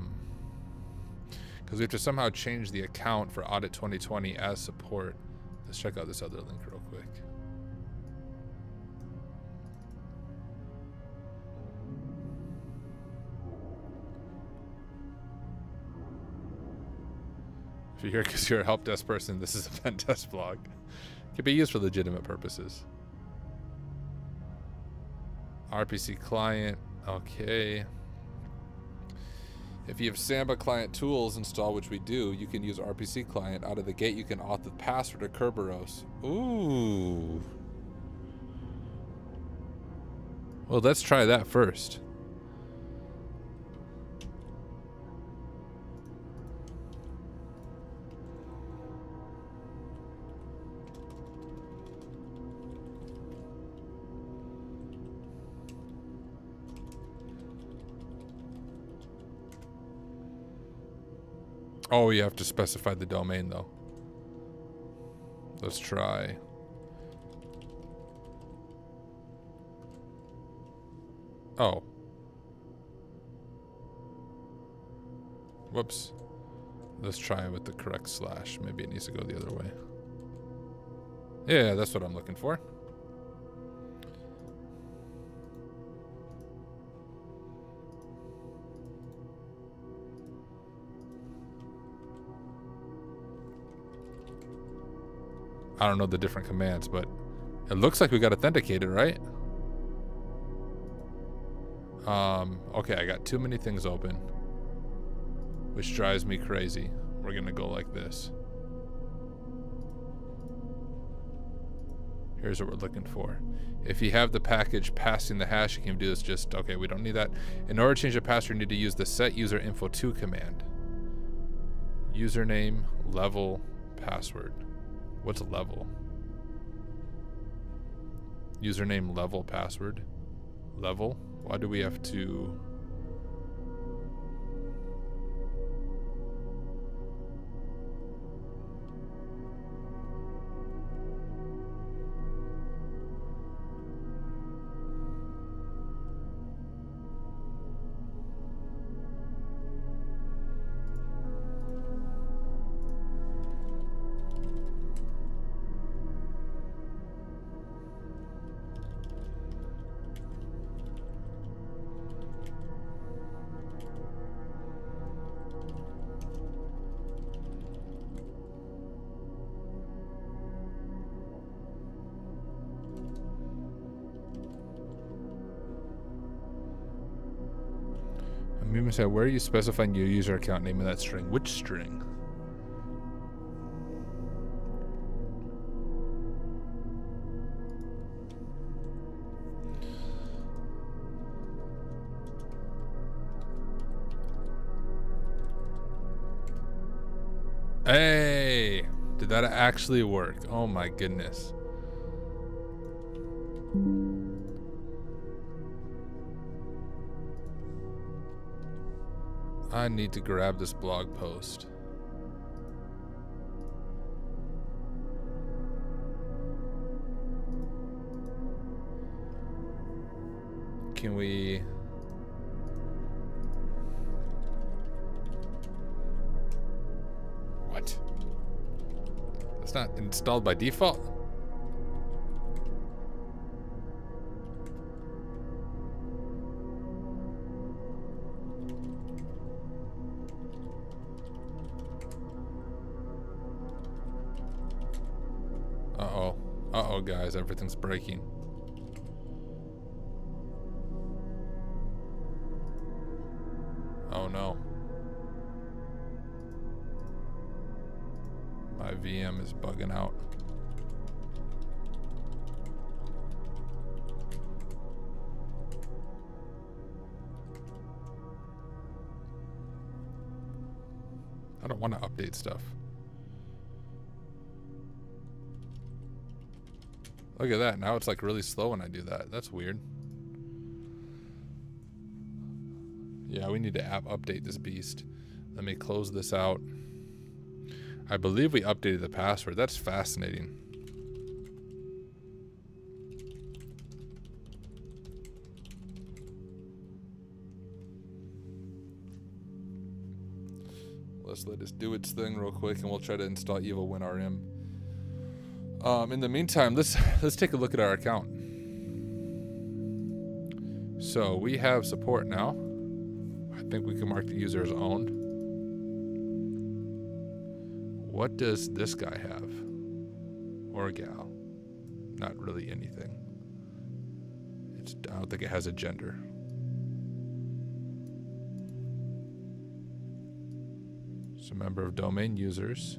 we have to somehow change the account for Audit 2020 as support. Let's check out this other link real quick. If you're here because you're a help desk person, this is a pen test blog. It can be used for legitimate purposes. RPCClient. Okay. If you have Samba client tools installed, which we do, you can use RPCClient. Out of the gate, you can auth the password or Kerberos. Ooh. Well, let's try that first. Oh, you have to specify the domain, though. Let's try. Oh. Whoops. Let's try it with the correct slash. Maybe it needs to go the other way. Yeah, that's what I'm looking for. I don't know the different commands, but it looks like we got authenticated, right? Okay, I got too many things open, which drives me crazy. We're gonna go like this. Here's what we're looking for. If you have the package passing the hash, you can do this just, okay, we don't need that. In order to change the password, you need to use the set user info to command. Username, level, password. What's a level? Username, level, password. Level? Why do we have to... Mima said, where are you specifying your user account name in that string? Which string? Hey! Did that actually work? Oh my goodness. I need to grab this blog post. Can we... What? It's not installed by default? Uh-oh. Uh-oh, guys. Everything's breaking. Oh, no. My VM is bugging out. I don't want to update stuff. Look at that. Now it's like really slow when I do that. That's weird. Yeah, we need to app update this beast. Let me close this out. I believe we updated the password. That's fascinating. Let's let it do its thing real quick, and we'll try to install Evil WinRM. In the meantime, let's take a look at our account. So we have support now. I think we can mark the user as owned. What does this guy have? Or gal? Not really anything. It I don't think it has a gender. It's a member of domain users.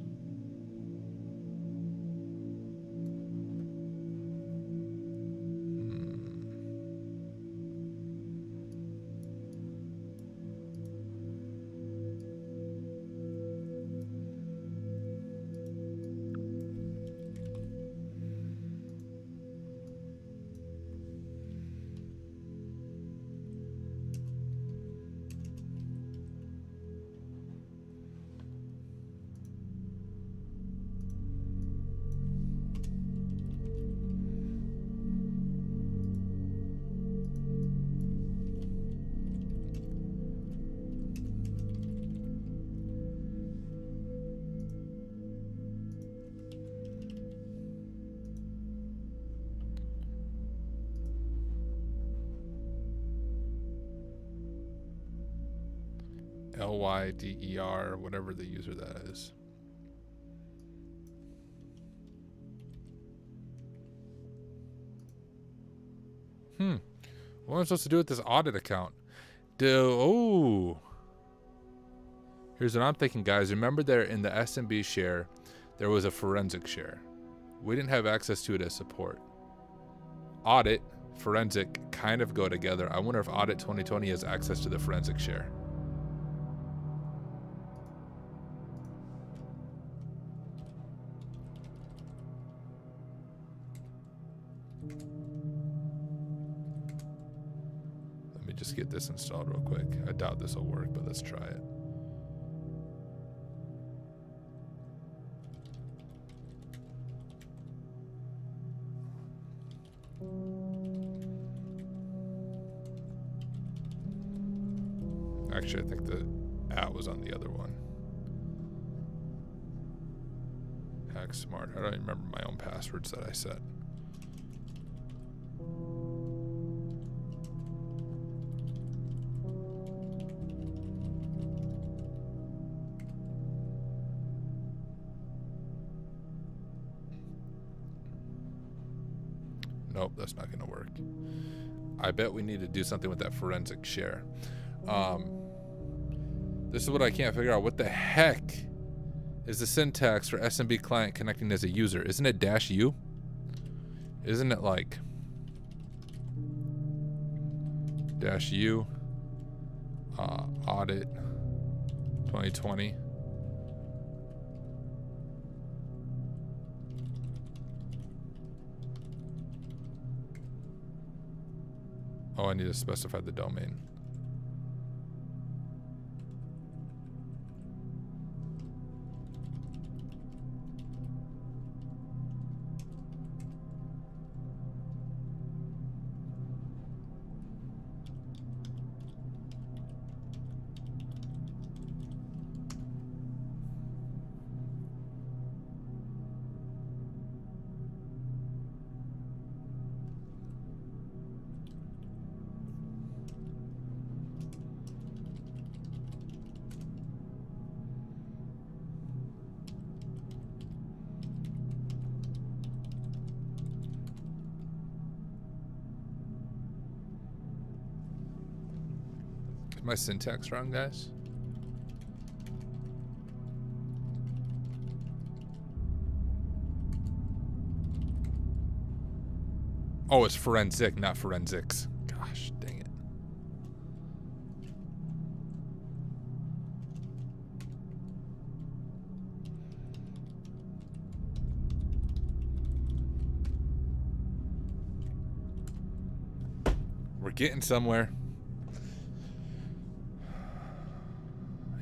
LYDER, whatever the user that is. What am I supposed to do with this audit account? Oh. Here's what I'm thinking, guys. Remember there in the SMB share, there was a forensic share. We didn't have access to it as support. Audit, forensic kind of go together. I wonder if Audit 2020 has access to the forensic share. Let me just get this installed real quick. I doubt this will work, but let's try it. Actually, I think the @ was on the other one. Hack smart. I don't even remember my own passwords that I set. Nope, that's not going to work. I bet we need to do something with that forensic share. This is what I can't figure out. What the heck is the syntax for SMB client connecting as a user? Isn't it -u? Isn't it like -u audit 2020? Oh, I need to specify the domain. Is my syntax wrong, guys? Oh, it's forensic, not forensics. Gosh, dang it. We're getting somewhere.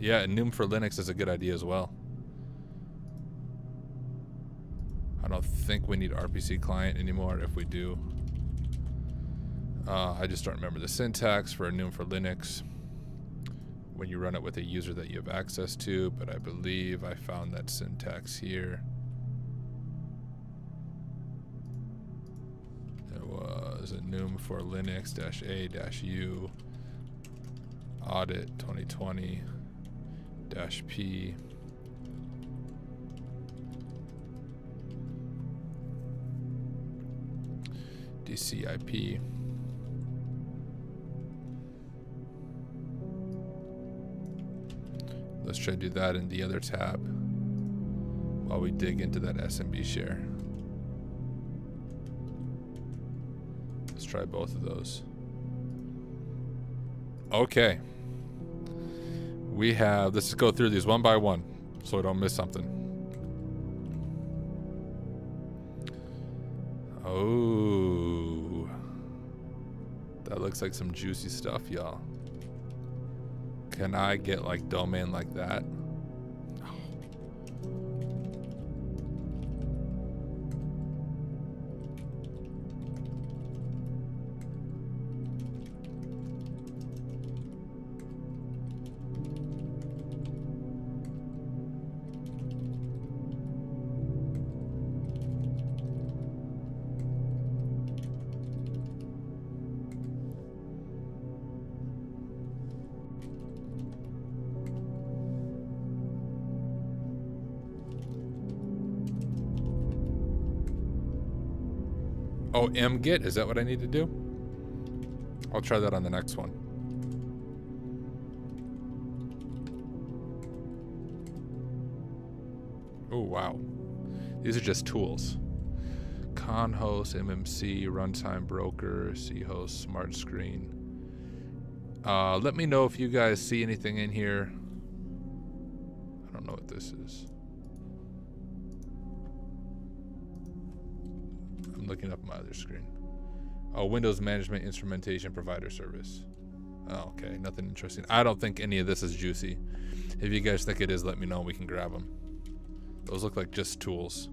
Yeah, enum for Linux is a good idea as well. I don't think we need RPCClient anymore. If we do, I just don't remember the syntax for enum for Linux when you run it with a user that you have access to, but I believe I found that syntax here. It was enum for Linux -a-u audit 2020 -p DCIP should I do that in the other tab while we dig into that SMB share? Let's try both of those. Okay. We have, let's just go through these one by one so I don't miss something. Oh. That looks like some juicy stuff, y'all. Can I get like domain like that? Oh, mgit, is that what I need to do? I'll try that on the next one. Oh, wow. These are just tools. Conhost, MMC, Runtime Broker, Chost, Smart Screen. Let me know if you guys see anything in here. I don't know what this is. I'm looking up my other screen. Oh, Windows Management Instrumentation Provider Service. Oh, okay, nothing interesting. I don't think any of this is juicy. If you guys think it is, let me know and we can grab them. Those look like just tools.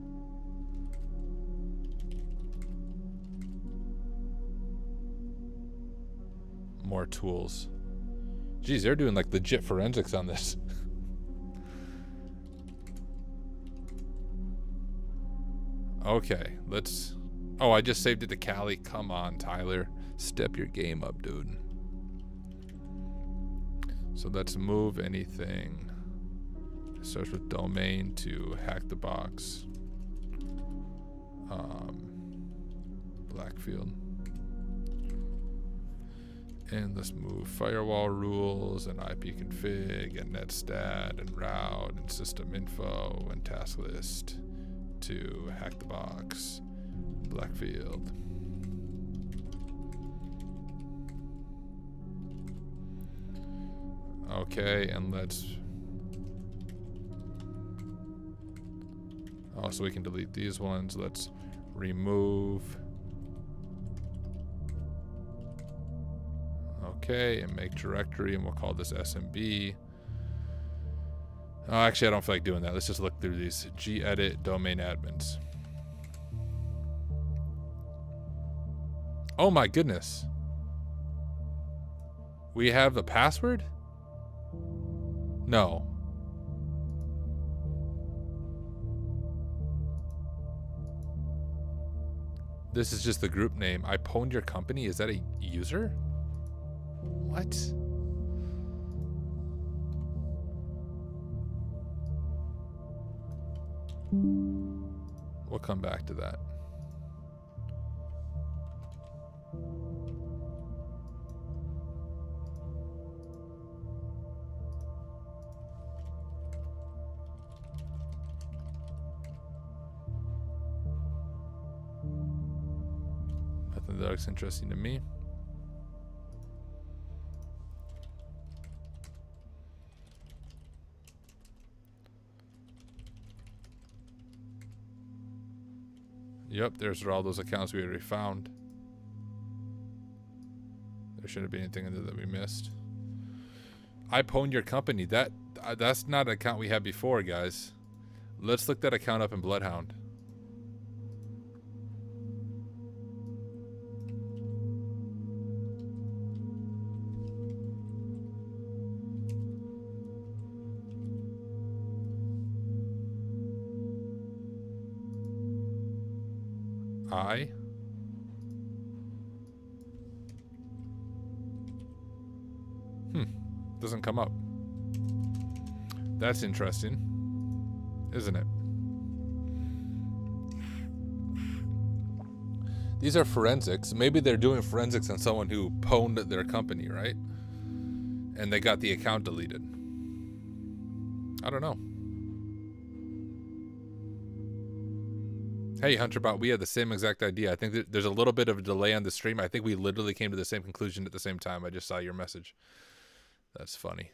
More tools. Geez, they're doing like legit forensics on this. Okay, let's... Oh, I just saved it to Cali. Come on, Tyler. Step your game up, dude. So let's move anything. Starts with domain to HackTheBox. Blackfield. And let's move firewall rules and IP config and netstat and route and system info and task list to HackTheBox. Blackfield. Okay, and let's... Oh, so we can delete these ones. Let's remove. Okay, and make directory, and we'll call this SMB. Oh, actually, I don't feel like doing that. Let's just look through these. gedit domain admins. Oh my goodness. We have the password? No. This is just the group name. I pwned your company. Is that a user? What? We'll come back to that. Nothing that looks interesting to me. Yep, there's all those accounts we already found. There shouldn't be anything in there that we missed. I pwned your company. That's not an account we had before, guys. Let's look that account up in Bloodhound. Doesn't come up. That's interesting, isn't it? These are forensics. Maybe they're doing forensics on someone who pwned their company, right? And they got the account deleted. I don't know. Hey, HunterBot, we had the same exact idea. I think that there's a little bit of a delay on the stream. I think we literally came to the same conclusion at the same time. I just saw your message. That's funny.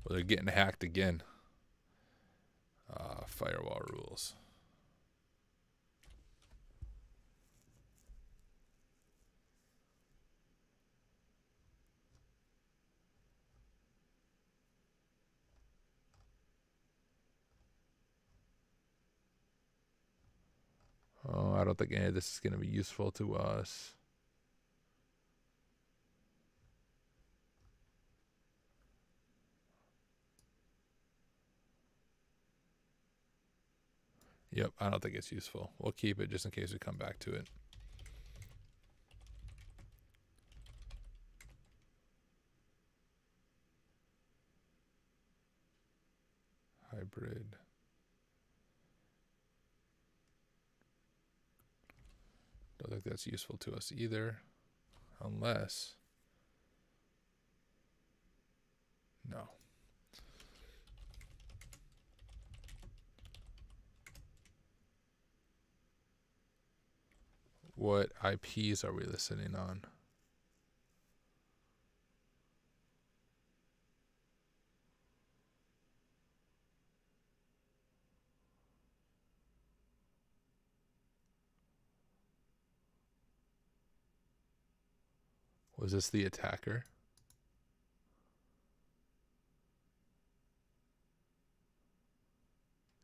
Well, they're getting hacked again. Firewall rules. Oh, I don't think any of this is going to be useful to us. Yep, I don't think it's useful. We'll keep it just in case we come back to it. Hybrid. Don't think that's useful to us either. Unless... No. What IPs are we listening on? Was this the attacker?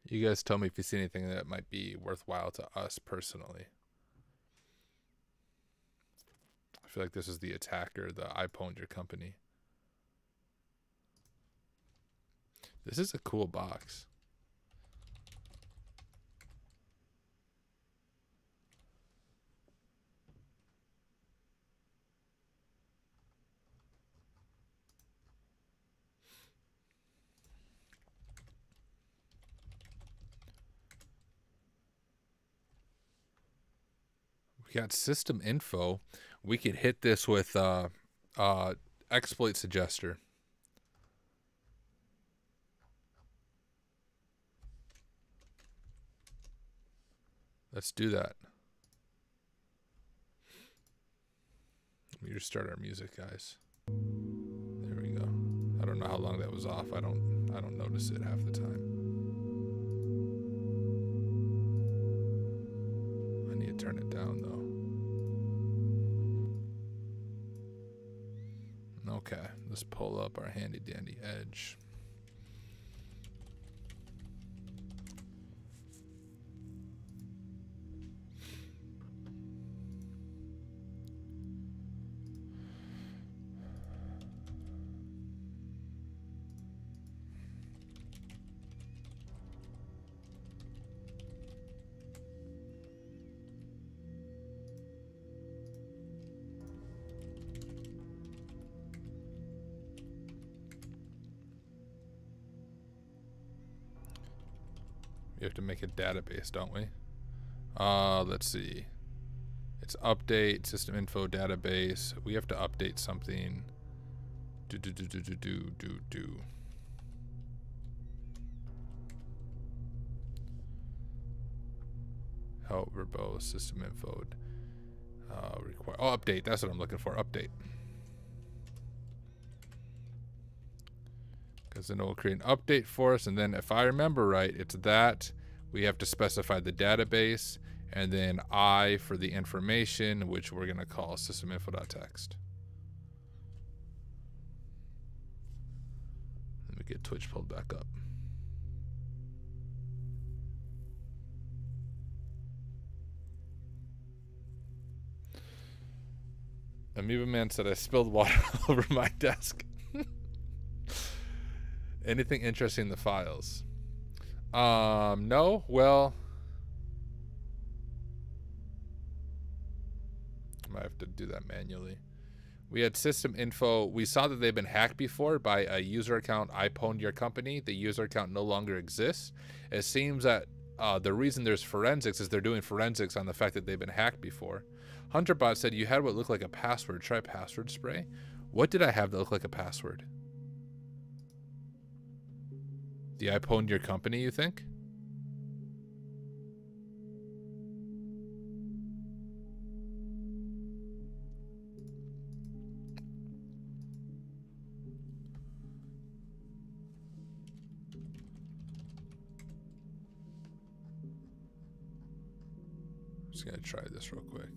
You guys tell me if you see anything that might be worthwhile to us personally. I feel like this is the attacker, the I pwned your company. This is a cool box. We got system info. We could hit this with exploit suggester. Let's do that. Let me just start our music, guys. There we go. I don't know how long that was off. I don't notice it half the time. I need to turn it down though. Okay, let's pull up our handy dandy edge. We have to make a database, don't we? Let's see. It's update, system info, database. We have to update something. Do. Help, verbose, system info. Require. Oh, update. That's what I'm looking for. Update. Because then it will create an update for us, and then if I remember right, it's that we have to specify the database, and then I for the information, which we're going to call systeminfo.text. Let me get Twitch pulled back up. Amoeba Man said I spilled water all over my desk. Anything interesting in the files? No. Well, I might have to do that manually. We had system info. We saw that they've been hacked before by a user account. I pwned your company. The user account no longer exists. It seems that the reason there's forensics is they're doing forensics on the fact that they've been hacked before. HunterBot said you had what looked like a password. Try password spray. What did I have that looked like a password? The I pwned your company, you think? Just gonna try this real quick.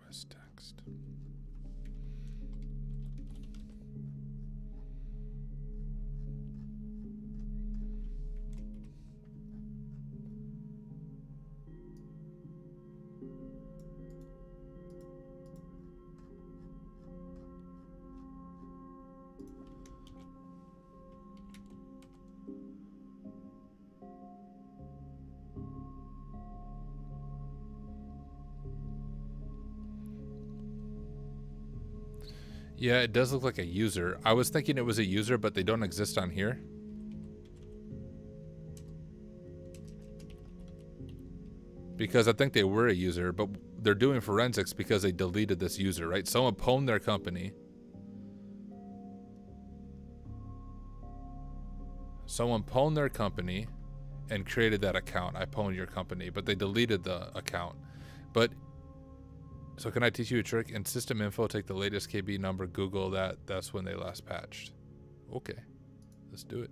OS text. Yeah, it does look like a user. I was thinking it was a user, but they don't exist on here. Because I think they were a user, but they're doing forensics because they deleted this user, right? Someone pwned their company. Someone pwned their company and created that account. I pwned your company, but they deleted the account. But so can I teach you a trick? In system info, take the latest KB number, Google that. That's when they last patched. Okay, let's do it.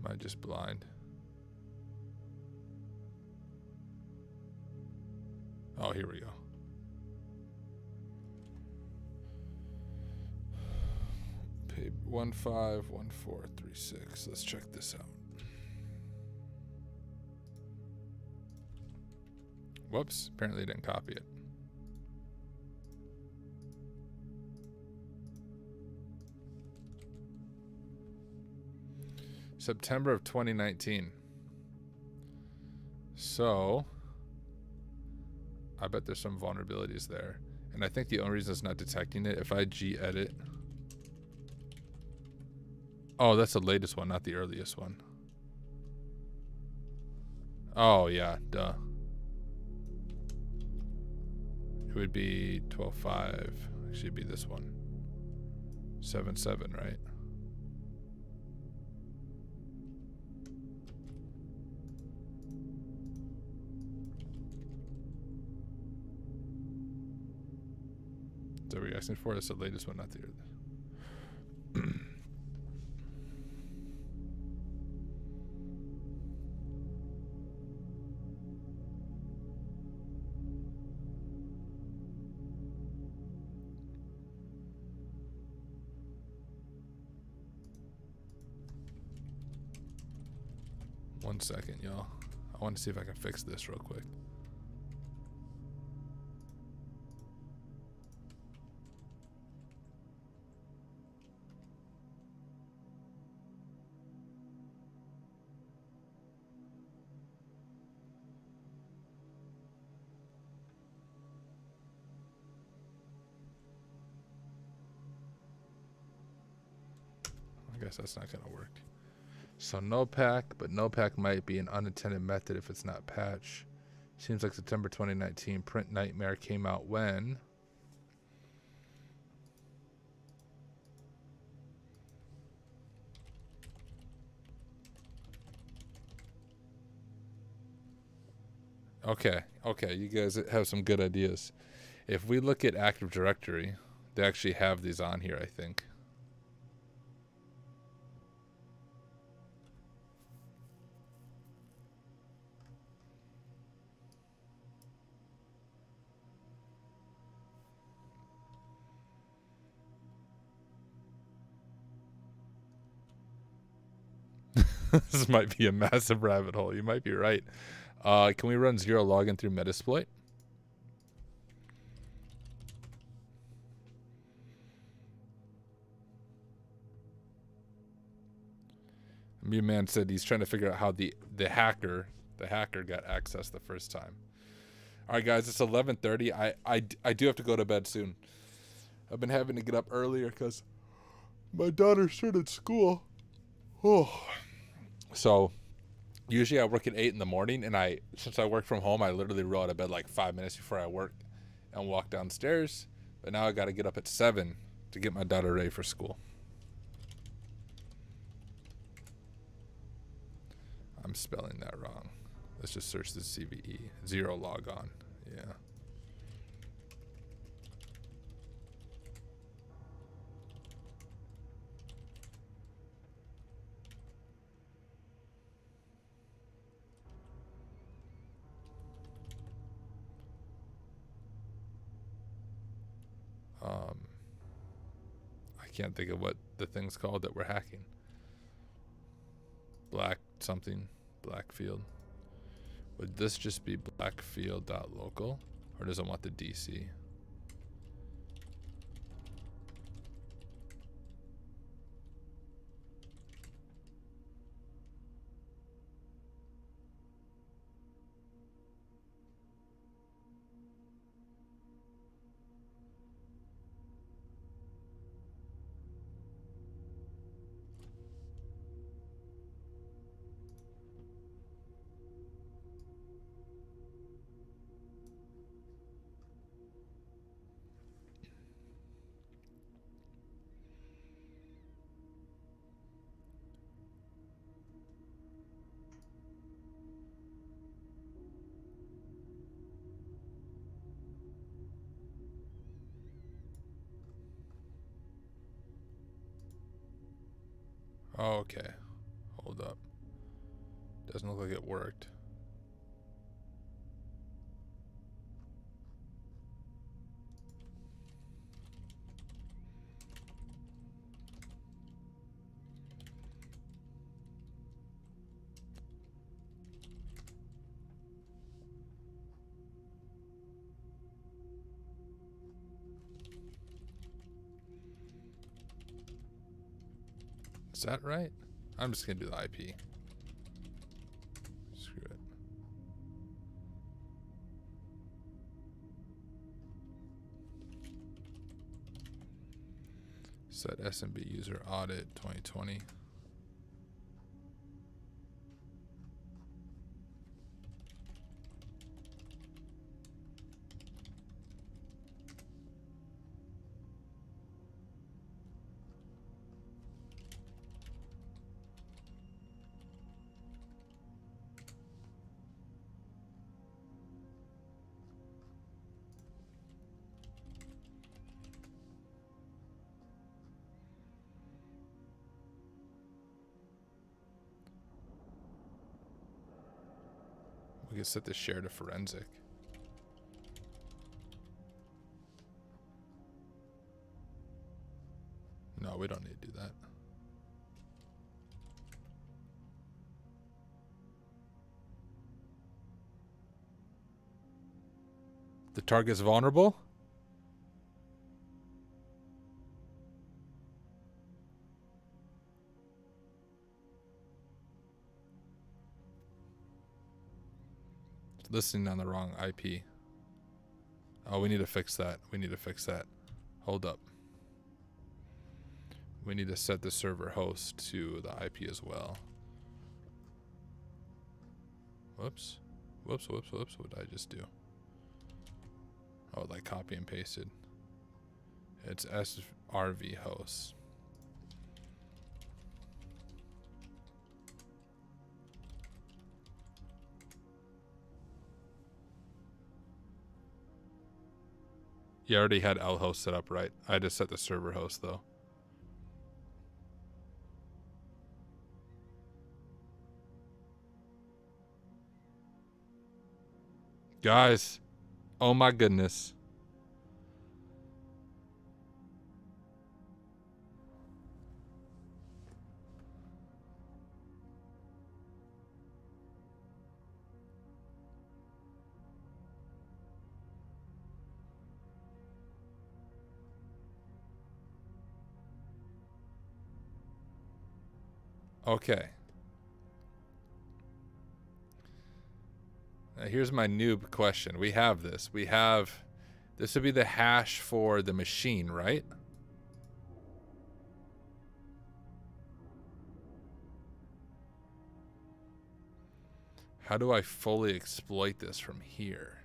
Am I just blind? Oh, here we go. Pay 151436. Let's check this out. Whoops, apparently I didn't copy it. September of 2019. So I bet there's some vulnerabilities there. And I think the only reason it's not detecting it, if I gedit. Oh, that's the latest one, not the earliest one. Oh, yeah, duh. It would be 12.5. Actually, it'd be this one. 7.7, right? Is that what you're asking for? That's the latest one, not the earliest. 1 second, y'all. I want to see if I can fix this real quick. I guess that's not going to work. So no pack, but no pack might be an unintended method if it's not patch. Seems like September 2019 print nightmare came out when? Okay, you guys have some good ideas. If we look at Active Directory, they actually have these on here, I think. This might be a massive rabbit hole. You might be right. Can we run 0 login through Metasploit? Mew Man said he's trying to figure out how the hacker got access the first time. All right, guys, it's 11:30. I do have to go to bed soon. I've been having to get up earlier because my daughter started school. Oh. So usually I work at 8 in the morning, and since I work from home, I literally roll out of bed like 5 minutes before I work and walk downstairs. But now I got to get up at 7 to get my daughter ready for school. I'm spelling that wrong. Let's just search the CVE. 0 logon. Yeah. I can't think of what the thing's called that we're hacking. Black something. Blackfield. Would this just be blackfield.local? Or does it want the DC? Oh, okay. Hold up. Doesn't look like it worked. Is that right? I'm just gonna do the IP. Screw it. Set SMB user audit 2020. We can set the share to forensic. No, we don't need to do that. The target's vulnerable? It's listening on the wrong IP. Oh, we need to fix that. We need to fix that. Hold up. We need to set the server host to the IP as well. Whoops. Whoops, whoops, whoops. What did I just do? Oh, like copy and pasted. It's SRV host. You already had L host set up, right? I had to set the server host though. Guys, oh my goodness. Okay. Here's my noob question. We have this. This would be the hash for the machine, right? How do I fully exploit this from here?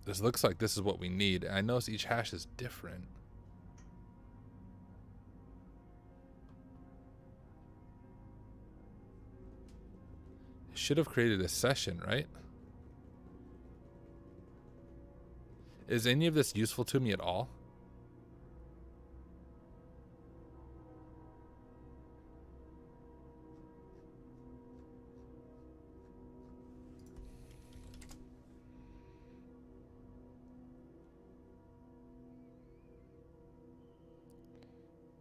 This looks like this is what we need. I notice each hash is different. It should have created a session, right? Is any of this useful to me at all?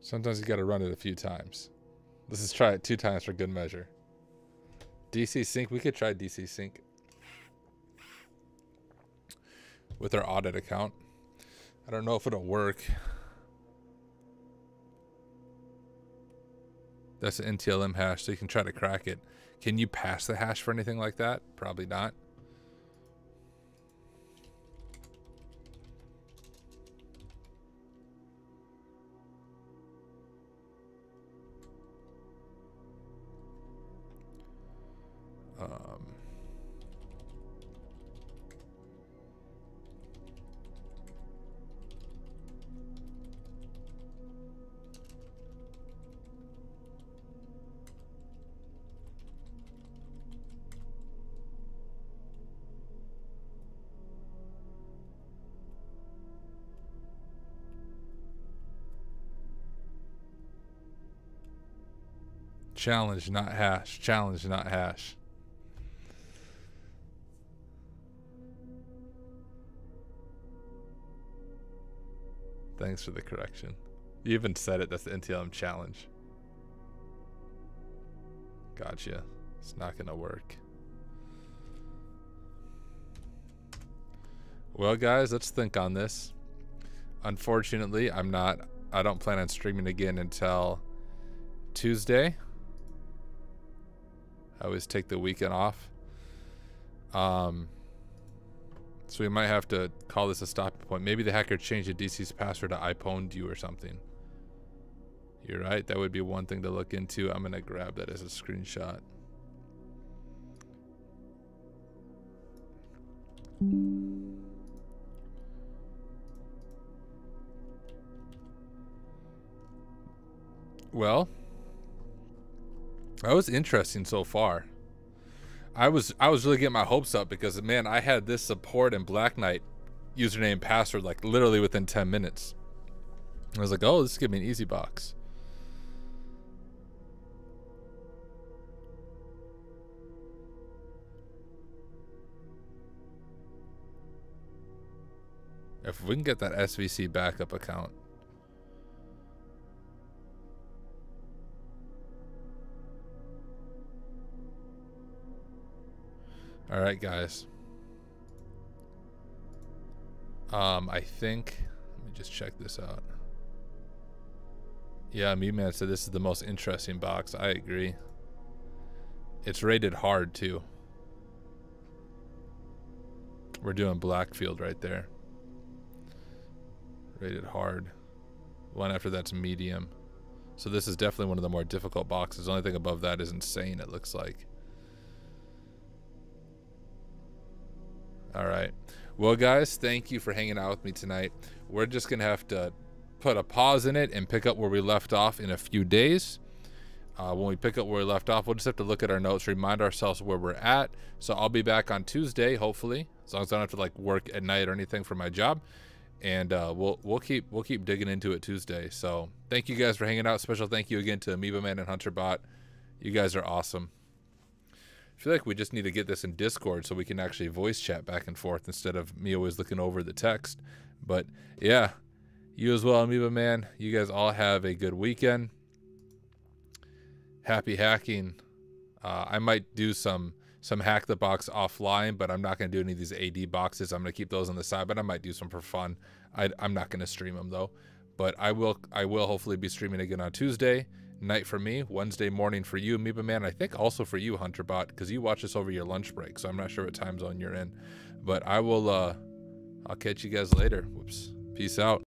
Sometimes you got to run it a few times. Let's just try it 2 times for good measure. DC sync, we could try DC sync with our audit account. I don't know if it'll work. That's an NTLM hash, so you can try to crack it. Can you pass the hash for anything like that? Probably not. Challenge, not hash. Challenge, not hash. Thanks for the correction. You even said it. That's the NTLM challenge. Gotcha. It's not going to work. Well, guys, let's think on this. Unfortunately, I don't plan on streaming again until Tuesday. I always take the weekend off. So we might have to call this a stopping point. Maybe the hacker changed the DC's password to I pwned you or something. You're right. That would be one thing to look into. I'm going to grab that as a screenshot. Well, that was interesting so far. I was really getting my hopes up because, man, I had this support in Black Knight username and password like literally within 10 minutes. I was like, oh, this is gonna be an easy box. If we can get that SVC backup account. All right, guys. I think, let me just check this out. Yeah, Me-Man said this is the most interesting box. I agree. It's rated hard too. We're doing Blackfield right there. Rated hard. One after that's medium. So this is definitely one of the more difficult boxes. The only thing above that is insane, it looks like. All right. Well, guys, thank you for hanging out with me tonight. We're just going to have to put a pause in it and pick up where we left off in a few days. When we pick up where we left off, we'll just have to look at our notes, remind ourselves where we're at. So I'll be back on Tuesday, hopefully, as long as I don't have to like work at night or anything for my job. And we'll keep digging into it Tuesday. So thank you guys for hanging out. Special thank you again to Amoeba Man and HunterBot. You guys are awesome. I feel like we just need to get this in Discord so we can actually voice chat back and forth instead of me always looking over the text. But yeah, you as well, Amoeba Man. You guys all have a good weekend. Happy hacking. I might do some Hack the Box offline, but I'm not going to do any of these AD boxes. I'm going to keep those on the side, but I might do some for fun. I'm not going to stream them though. But I will hopefully be streaming again on Tuesday. night for me, Wednesday morning for you, Amoeba Man. I think also for you, HunterBot, because you watch this over your lunch break, so I'm not sure what time zone you're in. But I will, I'll catch you guys later. Whoops. Peace out.